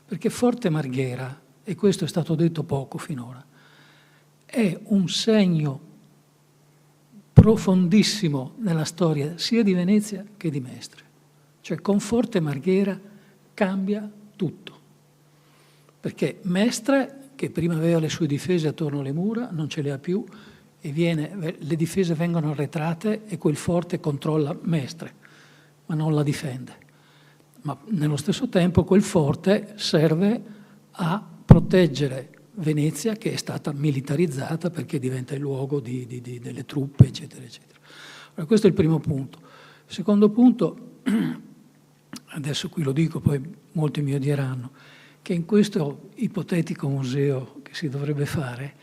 Perché Forte Marghera, e questo è stato detto poco finora, è un segno profondissimo nella storia sia di Venezia che di Mestre. Cioè con Forte Marghera cambia tutto. Perché Mestre, che prima aveva le sue difese attorno alle mura, non ce le ha più, e le difese vengono arretrate e quel forte controlla Mestre, ma non la difende. Ma nello stesso tempo quel forte serve a proteggere Venezia, che è stata militarizzata perché diventa il luogo delle truppe, eccetera, eccetera. Allora, questo è il primo punto. Il secondo punto, adesso qui lo dico, poi molti mi odieranno, che in questo ipotetico museo che si dovrebbe fare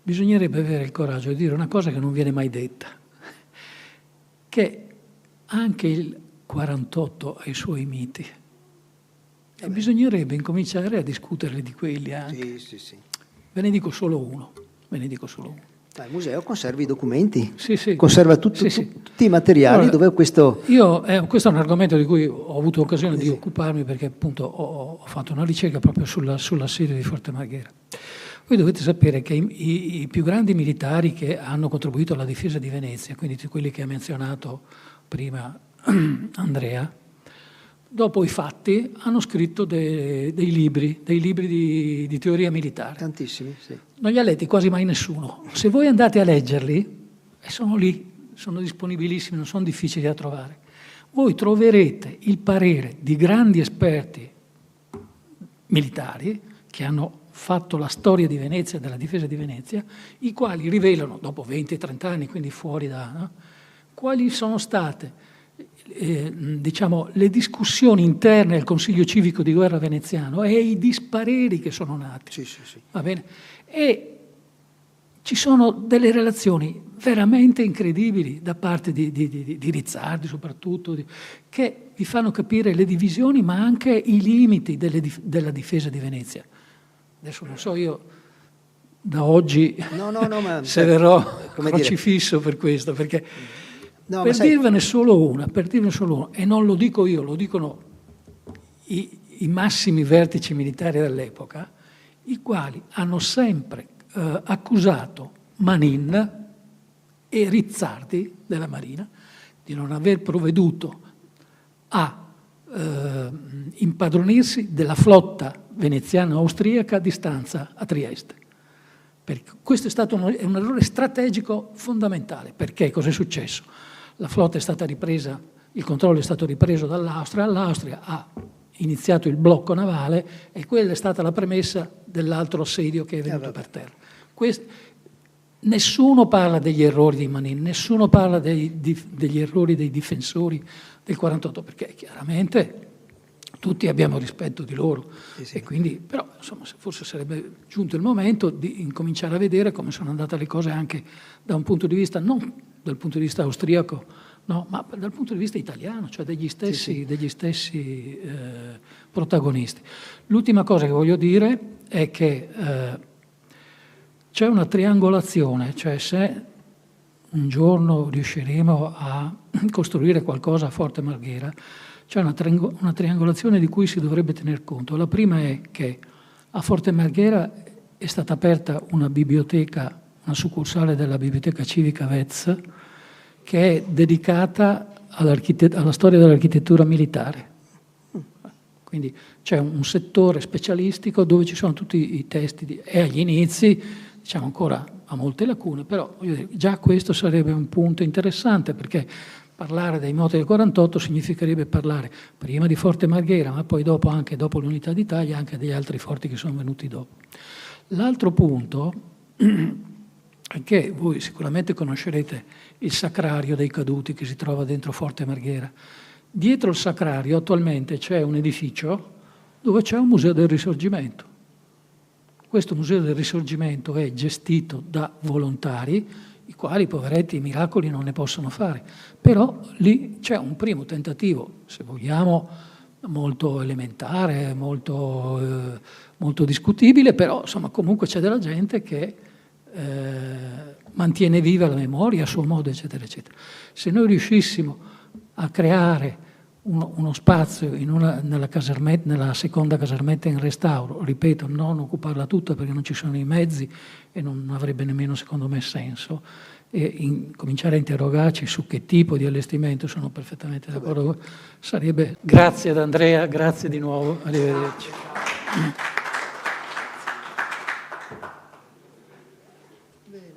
bisognerebbe avere il coraggio di dire una cosa che non viene mai detta, che anche il 48 ha i suoi miti. E bisognerebbe incominciare a discutere di quelli anche. Sì. Ve ne dico solo uno. Il museo conserva i documenti, sì. conserva tutti i materiali. Allora, dove questo... questo è un argomento di cui ho avuto occasione di occuparmi, perché appunto ho fatto una ricerca proprio sull'assedio di Forte Marghera. Voi dovete sapere che i più grandi militari che hanno contribuito alla difesa di Venezia, quindi quelli che ha menzionato prima Andrea, dopo i fatti hanno scritto dei libri di teoria militare. Tantissimi, sì. Non li ha letti quasi mai nessuno. Se voi andate a leggerli, sono lì, sono disponibilissimi, non sono difficili da trovare. Voi troverete il parere di grandi esperti militari che hanno fatto la storia di Venezia, della difesa di Venezia, i quali rivelano, dopo 20-30 anni, quindi fuori quali sono state le discussioni interne al Consiglio Civico di Guerra veneziano e i dispareri che sono nati. Sì. Va bene? E ci sono delle relazioni veramente incredibili da parte di Rizzardi soprattutto, che vi fanno capire le divisioni ma anche i limiti della difesa di Venezia. Adesso non so io da oggi ma se verrò crocifisso per questo, perché per dirvene solo una, e non lo dico io, lo dicono i massimi vertici militari dell'epoca, i quali hanno sempre accusato Manin e Rizzardi della Marina di non aver provveduto a impadronirsi della flotta veneziana austriaca di stanza a Trieste. Perché questo è stato un errore strategico fondamentale. Perché cosa è successo? La flotta è stata ripresa, il controllo è stato ripreso dall'Austria, l'Austria ha iniziato il blocco navale e quella è stata la premessa dell'altro assedio che è venuto per terra. Nessuno parla degli errori di Manin, nessuno parla degli errori dei difensori del 48, perché chiaramente tutti abbiamo rispetto di loro. Sì. E quindi, però, insomma, forse sarebbe giunto il momento di incominciare a vedere come sono andate le cose anche da un punto di vista, non dal punto di vista austriaco, no, ma dal punto di vista italiano, cioè degli stessi protagonisti. L'ultima cosa che voglio dire è che c'è una triangolazione, cioè se un giorno riusciremo a costruire qualcosa a Forte Marghera, c'è una triangolazione di cui si dovrebbe tener conto. La prima è che a Forte Marghera è stata aperta una biblioteca, una succursale della Biblioteca Civica Vez, che è dedicata alla storia dell'architettura militare. Quindi c'è un settore specialistico dove ci sono tutti i testi, e agli inizi, diciamo ancora ha molte lacune, però già questo sarebbe un punto interessante, perché parlare dei moti del 48 significherebbe parlare prima di Forte Marghera, ma poi dopo, anche dopo l'Unità d'Italia, anche degli altri forti che sono venuti dopo. L'altro punto è che voi sicuramente conoscerete il sacrario dei caduti che si trova dentro Forte Marghera. Dietro il sacrario attualmente c'è un edificio dove c'è un museo del Risorgimento. Questo museo del Risorgimento è gestito da volontari, i quali, poveretti, i miracoli non ne possono fare. Però lì c'è un primo tentativo, se vogliamo, molto elementare, molto discutibile, però insomma comunque c'è della gente che mantiene viva la memoria a suo modo, eccetera, eccetera. Se noi riuscissimo a creare uno spazio nella seconda casermetta in restauro, ripeto, non occuparla tutta perché non ci sono i mezzi e non avrebbe nemmeno, secondo me, senso, e cominciare a interrogarci su che tipo di allestimento, sono perfettamente d'accordo, sarebbe... Grazie ad Andrea, grazie di nuovo, arrivederci. Bene.